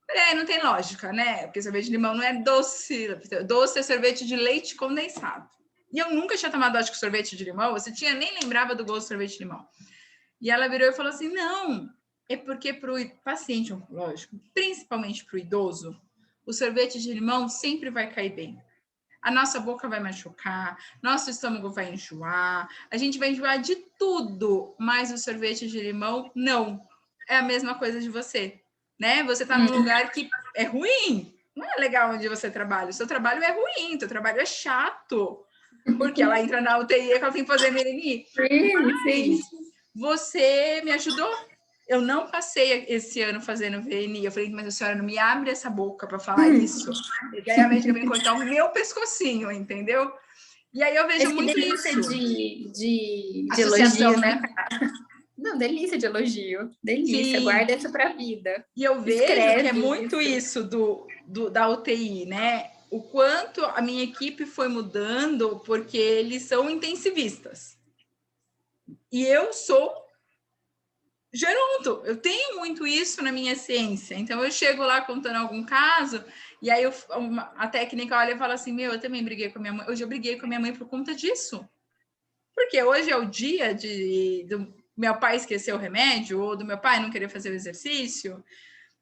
É, não tem lógica, né? Porque sorvete de limão não é doce. Doce é sorvete de leite condensado. E eu nunca tinha tomado, acho que sorvete de limão. Você tinha nem lembrava do gosto de sorvete de limão. E ela virou e falou assim, não, é porque para o paciente oncológico, principalmente para o idoso, o sorvete de limão sempre vai cair bem. A nossa boca vai machucar, nosso estômago vai enjoar, a gente vai enjoar de tudo, mas o sorvete de limão, não. É a mesma coisa de você, né? Você está num lugar que é ruim, não é legal onde você trabalha, o seu trabalho é ruim, o seu trabalho é chato, porque ela entra na UTI e ela tem que fazer MNI. Mas você me ajudou. Eu não passei esse ano fazendo VNI. Eu falei, mas a senhora não me abre essa boca para falar isso. E aí a médica vem cortar o meu pescocinho, entendeu? E aí eu vejo Mas muito delícia isso. de Associação, elogio, né? Não, delícia de elogio. Delícia, Sim. guarda isso para a vida. E eu vejo que é muito isso da UTI, né? O quanto a minha equipe foi mudando, porque eles são intensivistas. E eu sou geronto, eu tenho muito isso na minha ciência. Então, eu chego lá contando algum caso, e aí a técnica olha e fala assim, meu, eu também briguei com a minha mãe. Hoje eu briguei com a minha mãe por conta disso. Porque hoje é o dia do meu pai esquecer o remédio, ou do meu pai não querer fazer o exercício.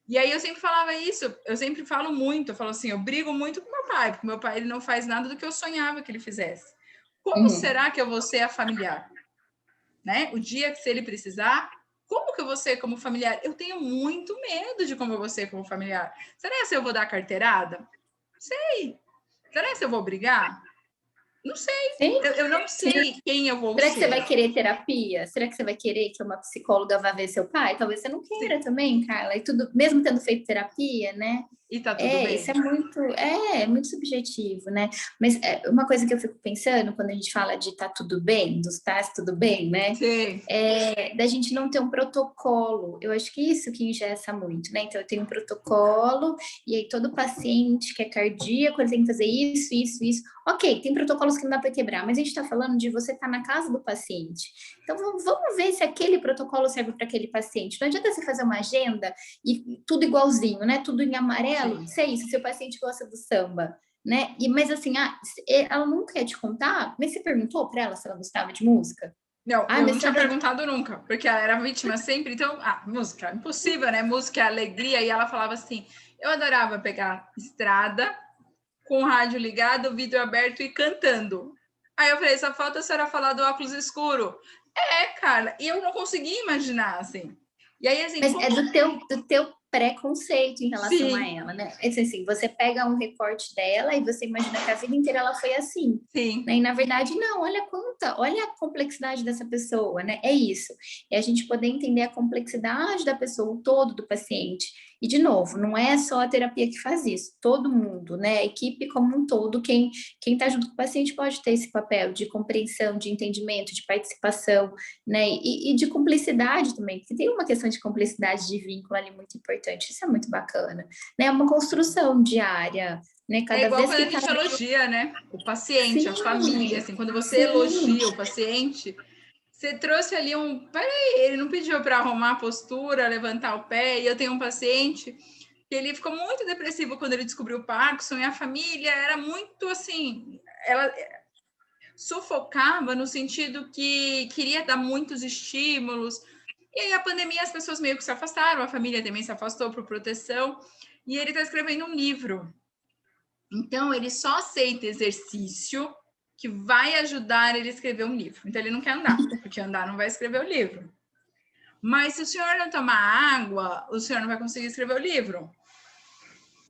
E aí eu sempre falava isso, eu sempre falo muito, eu falo assim, eu brigo muito com meu pai, porque meu pai ele não faz nada do que eu sonhava que ele fizesse. Como será que eu vou ser a familiar? Né? O dia que se ele precisar, como que eu vou ser como familiar? Eu tenho muito medo de como eu vou ser como familiar. Será que eu vou dar carteirada? Sei. Será que eu vou brigar? Não sei. Eu não sei quem eu vou Será ser. que você vai querer terapia? Será que você vai querer que uma psicóloga vá ver seu pai? Talvez você não queira também, Carla. E tudo, mesmo tendo feito terapia, né? E tá tudo bem. Isso é muito subjetivo, né? Mas uma coisa que eu fico pensando quando a gente fala de tá tudo bem, dos tá tudo bem, né? Sim. Da gente não ter um protocolo. Eu acho que isso que engessa muito, né? Então, eu tenho um protocolo, e aí todo paciente que é cardíaco, ele tem que fazer isso, isso, isso. Ok, tem protocolos que não dá para quebrar, mas a gente está falando de você estar na casa do paciente. Então, vamos ver se aquele protocolo serve para aquele paciente. Não adianta você fazer uma agenda e tudo igualzinho, né? Tudo em amarelo. Se é isso, seu paciente gosta do samba, né? Mas assim, ela não quer te contar, mas você perguntou para ela se ela gostava de música? Não, eu não tinha perguntado nunca, porque ela era vítima sempre. Então, música, impossível, né? Música é alegria. E ela falava assim: eu adorava pegar estrada, com o rádio ligado, o vidro aberto e cantando. Aí eu falei: só falta a senhora falar do óculos escuro. Cara, e eu não conseguia imaginar, assim. E aí, assim. Mas é do teu preconceito em relação a Sim, ela, né? Assim, você pega um recorte dela e você imagina que a vida inteira ela foi assim, sim. né? E na verdade não, olha a complexidade dessa pessoa, né? É isso. É a gente poder entender a complexidade da pessoa, o todo do paciente. E de novo, não é só a terapia que faz isso, todo mundo, né? A equipe como um todo, quem está junto com o paciente pode ter esse papel de compreensão, de entendimento, de participação, né? E de cumplicidade também, porque tem uma questão de cumplicidade de vínculo ali muito importante, isso é muito bacana, né? É uma construção diária, né? É Cada igual vez quando que a gente cada... elogia, né? O paciente, a família, Sim, assim, quando você sim. elogia o paciente, você trouxe ali peraí, ele não pediu para arrumar a postura, levantar o pé, e eu tenho um paciente que ele ficou muito depressivo quando ele descobriu o Parkinson, e a família era muito, assim, ela sufocava no sentido que queria dar muitos estímulos, e aí a pandemia as pessoas meio que se afastaram, a família também se afastou por proteção, e ele está escrevendo um livro. Então, ele só aceita exercício que vai ajudar ele a escrever um livro. Então, ele não quer andar, porque andar não vai escrever o livro. Mas se o senhor não tomar água, o senhor não vai conseguir escrever o livro.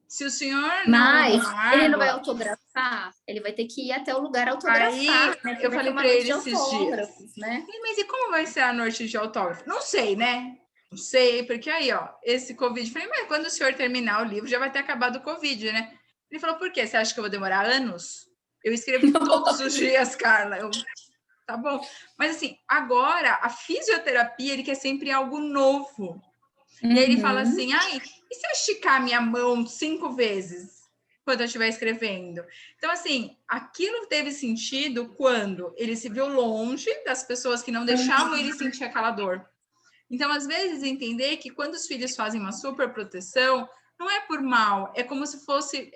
Se o senhor não Mas tomar ele não vai água, autografar, ele vai ter que ir até o lugar autografar, aí né? Porque eu vai ter falei uma para noite ele de esses dias, autógrafos, né? mas e como vai ser a noite de autógrafo? Não sei, né? Não sei, porque aí, ó, esse Covid, eu falei, mas quando o senhor terminar o livro, já vai ter acabado o Covid, né? Ele falou, por quê? Você acha que eu vou demorar anos? Eu escrevo todos os dias, Carla. Tá bom. Mas assim, agora a fisioterapia, ele quer sempre algo novo. E aí ele fala Uhum. assim: ai, e se eu esticar minha mão 5 vezes quando eu estiver escrevendo? Então, assim, aquilo teve sentido quando ele se viu longe das pessoas que não deixavam ele sentir aquela dor. Então, às vezes, entender que quando os filhos fazem uma super proteção, não é por mal, é como se fosse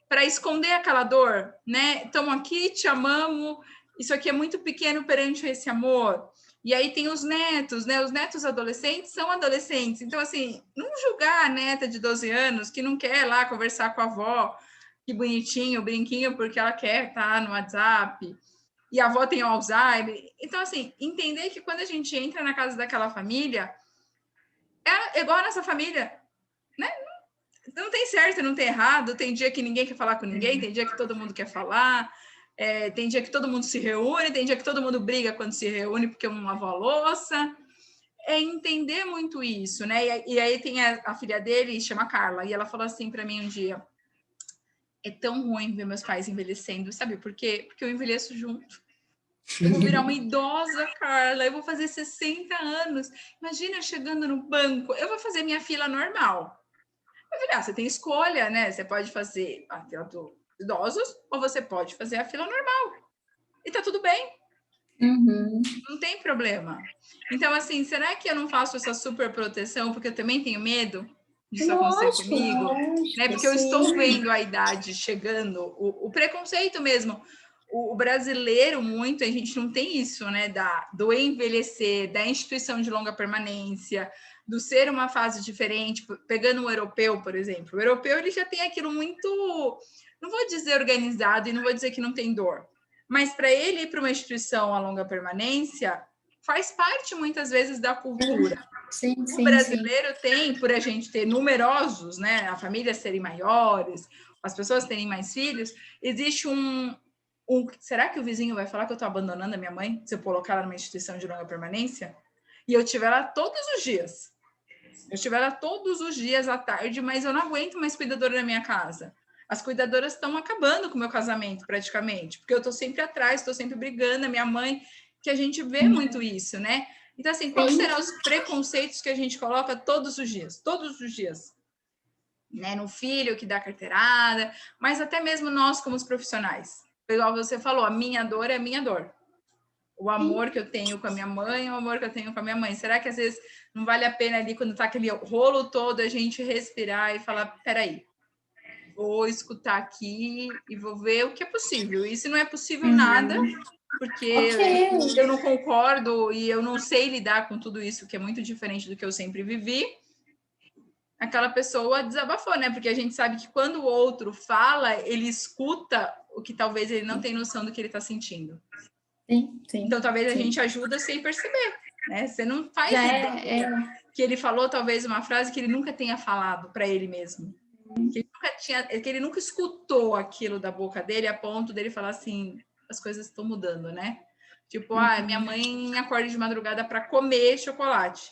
para esconder aquela dor, né? Estamos aqui, te amamos, isso aqui é muito pequeno perante esse amor. E aí tem os netos, né? Os netos adolescentes são adolescentes. Então, assim, não julgar a neta de 12 anos que não quer lá conversar com a avó, que bonitinho, brinquinho, porque ela quer estar no WhatsApp, e a avó tem Alzheimer. Então, assim, entender que quando a gente entra na casa daquela família, é igual a nossa família, né? Não tem certo, não tem errado. Tem dia que ninguém quer falar com ninguém, tem dia que todo mundo quer falar, tem dia que todo mundo se reúne, tem dia que todo mundo briga quando se reúne porque um lavou a louça. É entender muito isso, né? E aí tem a filha dele, chama Carla, e ela falou assim para mim um dia: é tão ruim ver meus pais envelhecendo, sabe por quê? Porque eu envelheço junto. Eu vou virar uma idosa, Carla. Eu vou fazer 60 anos. Imagina eu chegando no banco. Eu vou fazer minha fila normal. Eu falei, você tem escolha, né? Você pode fazer a fila dos idosos ou você pode fazer a fila normal. E tá tudo bem. Uhum. Não tem problema. Então, assim, será que eu não faço essa super proteção porque eu também tenho medo disso acontecer Lógico, comigo? Né? lógico, Porque eu estou sim. vendo a idade chegando, o preconceito mesmo. O brasileiro, muito, a gente não tem isso, né? Do envelhecer, da instituição de longa permanência, do ser uma fase diferente. Pegando o europeu, por exemplo. O europeu, ele já tem aquilo muito, não vou dizer organizado e não vou dizer que não tem dor, mas para ele ir para uma instituição a longa permanência, faz parte muitas vezes da cultura. Sim, O sim, sim. brasileiro tem, por a gente ter numerosos, né, a família serem maiores, as pessoas terem mais filhos, existe será que o vizinho vai falar que eu estou abandonando a minha mãe se eu colocar ela numa instituição de longa permanência? E eu tiver lá todos os dias. Eu estiver lá todos os dias à tarde, mas eu não aguento mais cuidadora na minha casa. As cuidadoras estão acabando com o meu casamento, praticamente, porque eu estou sempre atrás, estou sempre brigando. A minha mãe, que a gente vê muito isso, né? Então, assim, quais Sim. serão os preconceitos que a gente coloca todos os dias? Todos os dias. Né? No filho que dá carteirada, mas até mesmo nós, como os profissionais. Igual você falou, a minha dor é a minha dor. O amor que eu tenho com a minha mãe, o amor que eu tenho com a minha mãe. Será que às vezes não vale a pena ali, quando tá aquele rolo todo, a gente respirar e falar, peraí, vou escutar aqui e vou ver o que é possível. E se não é possível nada, Ok. porque eu não concordo e eu não sei lidar com tudo isso, que é muito diferente do que eu sempre vivi, aquela pessoa desabafou, né? Porque a gente sabe que quando o outro fala, ele escuta o que talvez ele não tenha noção do que ele está sentindo. Sim, sim, Então, talvez a sim. gente ajuda sem perceber, né? Você não faz Já ideia que ele falou talvez uma frase que ele nunca tenha falado para ele mesmo. Que ele nunca escutou aquilo da boca dele a ponto dele falar assim, as coisas estão mudando, né? Tipo, minha mãe acorda de madrugada para comer chocolate.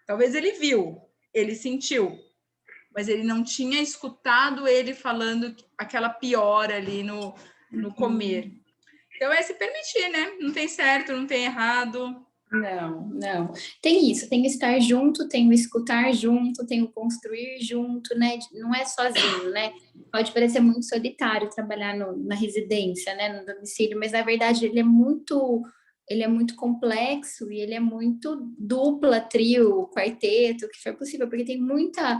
Talvez ele viu, ele sentiu, mas ele não tinha escutado ele falando aquela piora ali no comer. Então é se permitir, né? Não tem certo, não tem errado. Não. Tem isso, tem o estar junto, tem o escutar junto, tem o construir junto, né? Não é sozinho, né? Pode parecer muito solitário trabalhar na residência, né? No domicílio, mas na verdade ele é muito complexo e ele é muito dupla, trio, quarteto, o que for possível, porque tem muita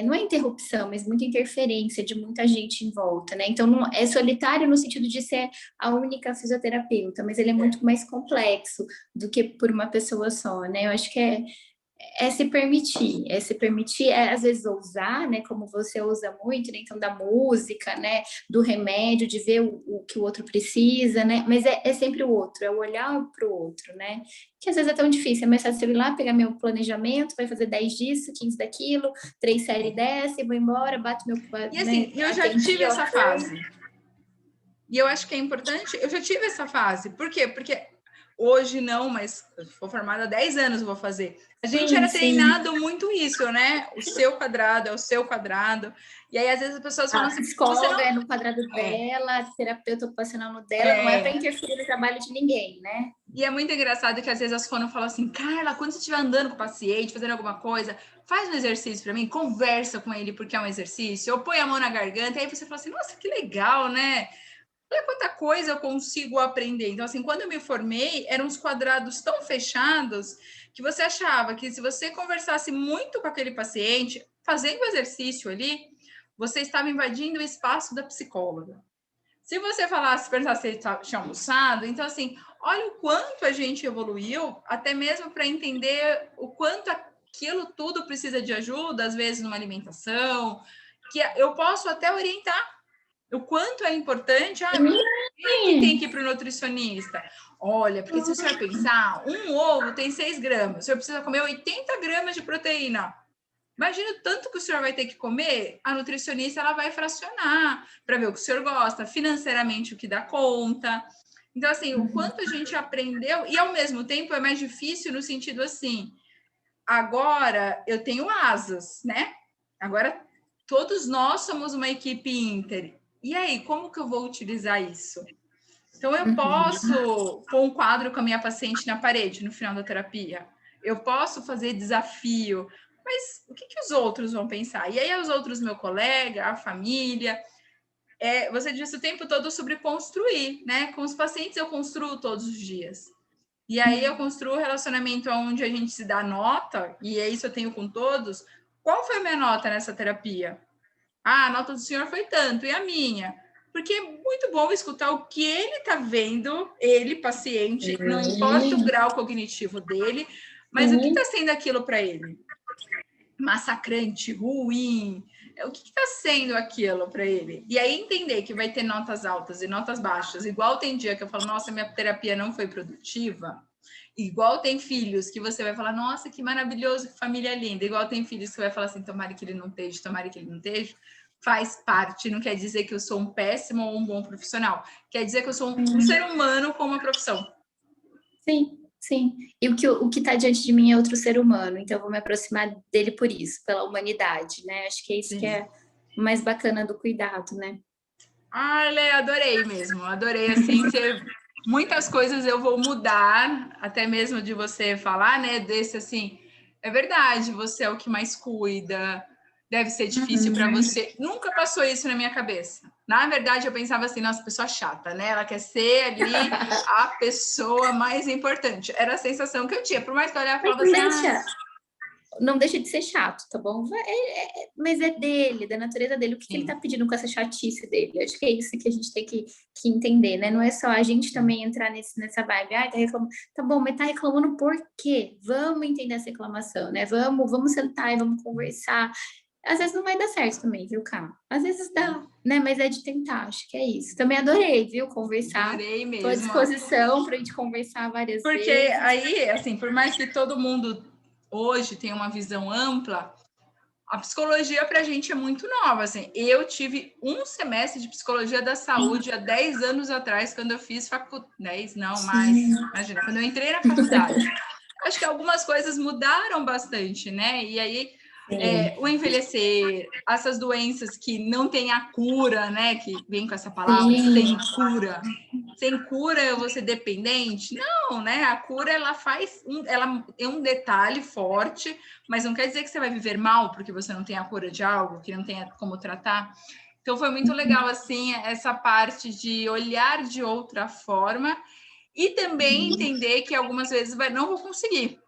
não é interrupção, mas muita interferência de muita gente em volta, né? Então, não, é solitário no sentido de ser a única fisioterapeuta, mas ele é muito mais complexo do que por uma pessoa só, né? Eu acho que se permitir, às vezes ousar, né? Como você usa muito, né? Então, da música, né? Do remédio, de ver o que o outro precisa, né? Mas é sempre o outro, é o olhar para o outro, né? Que às vezes é tão difícil, é mais fácil eu ir lá, pegar meu planejamento, vai fazer 10 disso, 15 daquilo, 3 séries dessa, e vou embora, bato meu... E assim, eu já tive essa fase. E eu acho que é importante, eu já tive essa fase. Por quê? Porque hoje não, mas eu sou formada há 10 anos, eu vou fazer. A gente era treinado muito isso, né? O seu quadrado é o seu quadrado. E aí, às vezes, as pessoas falam assim... A psicóloga é no quadrado dela, a terapeuta ocupacional no dela, não é para interferir no trabalho de ninguém, né? E é muito engraçado que, às vezes, as fono falam assim, Carla, quando você estiver andando com o paciente, fazendo alguma coisa, faz um exercício para mim, conversa com ele porque é um exercício, ou põe a mão na garganta, e aí você fala assim, nossa, que legal, né? Olha quanta coisa eu consigo aprender. Então, assim, quando eu me formei, eram uns quadrados tão fechados que você achava que se você conversasse muito com aquele paciente, fazendo o exercício ali, você estava invadindo o espaço da psicóloga. Se você falasse, perguntasse se ele tinha almoçado, então, assim, olha o quanto a gente evoluiu, até mesmo para entender o quanto aquilo tudo precisa de ajuda, às vezes numa alimentação, que eu posso até orientar o quanto é importante, quem tem que ir para o nutricionista? Olha, porque se você vai pensar, um ovo tem 6 gramas, o senhor precisa comer 80 gramas de proteína. Imagina o tanto que o senhor vai ter que comer, a nutricionista ela vai fracionar para ver o que o senhor gosta, financeiramente o que dá conta. Então, assim, o quanto a gente aprendeu, e ao mesmo tempo é mais difícil no sentido assim, agora eu tenho asas, né? Agora todos nós somos uma equipe Inter. E aí, como que eu vou utilizar isso? Então, eu posso pôr um quadro com a minha paciente na parede no final da terapia. Eu posso fazer desafio. Mas o que os outros vão pensar? E aí, os outros, meu colega, a família. Você disse o tempo todo sobre construir, né? Com os pacientes, eu construo todos os dias. E aí, eu construo o relacionamento onde a gente se dá nota, e é isso eu tenho com todos. Qual foi a minha nota nessa terapia? A nota do senhor foi tanto, e a minha? Porque é muito bom escutar o que ele está vendo, ele, paciente, não importa o grau cognitivo dele, mas o que está sendo aquilo para ele? Massacrante, ruim, o que está sendo aquilo para ele? E aí entender que vai ter notas altas e notas baixas, igual tem dia que eu falo, nossa, minha terapia não foi produtiva, igual tem filhos que você vai falar, nossa, que maravilhoso, que família linda. Igual tem filhos que você vai falar assim, tomara que ele não esteja, tomara que ele não esteja. Faz parte, não quer dizer que eu sou um péssimo ou um bom profissional. Quer dizer que eu sou um ser humano com uma profissão. Sim. E o que está diante de mim é outro ser humano, então eu vou me aproximar dele por isso, pela humanidade, né? Acho que é isso que é o mais bacana do cuidado, né? Lê, adorei mesmo. Adorei, assim, muitas coisas eu vou mudar, até mesmo de você falar, né? Desse assim, é verdade, você é o que mais cuida, deve ser difícil para você. Nunca passou isso na minha cabeça. Na verdade, eu pensava assim, nossa, pessoa chata, né? Ela quer ser ali a pessoa mais importante. Era a sensação que eu tinha. Por mais que eu olhava, falava assim... Não deixa de ser chato, tá bom? Mas é dele, da natureza dele. O que ele tá pedindo com essa chatice dele? Acho que é isso que a gente tem que entender, né? Não é só a gente também entrar nessa vibe. Tá reclamando. Tá bom, mas tá reclamando por quê? Vamos entender essa reclamação, né? Vamos sentar e vamos conversar. Às vezes não vai dar certo também, viu, Cá? Às vezes dá, né? Mas é de tentar, acho que é isso. Também adorei, viu? Conversar. Adorei mesmo. Tô à disposição pra gente conversar várias vezes. Porque aí, assim, por mais que todo mundo hoje tem uma visão ampla, a psicologia para a gente é muito nova. Assim, eu tive um semestre de psicologia da saúde há 10 anos atrás, quando eu fiz faculdade. 10 não, mais. Imagina, quando eu entrei na faculdade. Acho que algumas coisas mudaram bastante, né? E aí, o envelhecer, essas doenças que não têm a cura, né? Que vem com essa palavra, sem cura. Sem cura eu vou ser dependente? Não, né? A cura, ela é um detalhe forte, mas não quer dizer que você vai viver mal porque você não tem a cura de algo, que não tem como tratar. Então, foi muito legal, assim, essa parte de olhar de outra forma e também entender que algumas vezes não vou conseguir,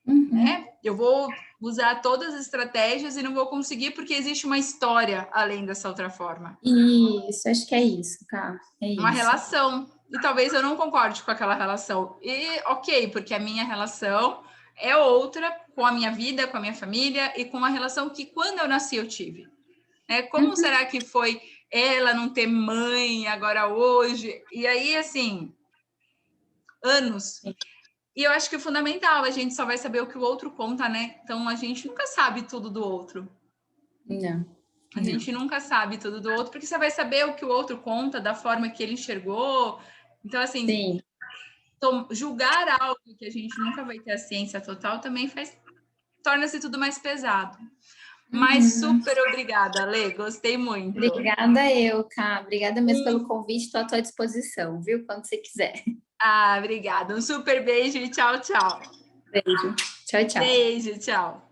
né? Eu vou usar todas as estratégias e não vou conseguir porque existe uma história além dessa outra forma. Isso, acho que é isso, tá? É uma isso. relação. E talvez eu não concorde com aquela relação. E ok, porque a minha relação é outra com a minha vida, com a minha família e com a relação que quando eu nasci eu tive. Como será que foi ela não ter mãe agora hoje? E aí, assim, anos. E eu acho que é fundamental, a gente só vai saber o que o outro conta, né? Então a gente nunca sabe tudo do outro. Não. A gente nunca sabe tudo do outro, porque você vai saber o que o outro conta, da forma que ele enxergou. Então, assim, Sim. julgar algo que a gente nunca vai ter a ciência total também torna-se tudo mais pesado. Mas super obrigada, Lê, gostei muito. Obrigada eu, Ká. Obrigada mesmo pelo convite, estou à tua disposição, viu? Quando você quiser. Obrigada. Um super beijo e tchau, tchau. Beijo. Tchau, tchau. Beijo, tchau.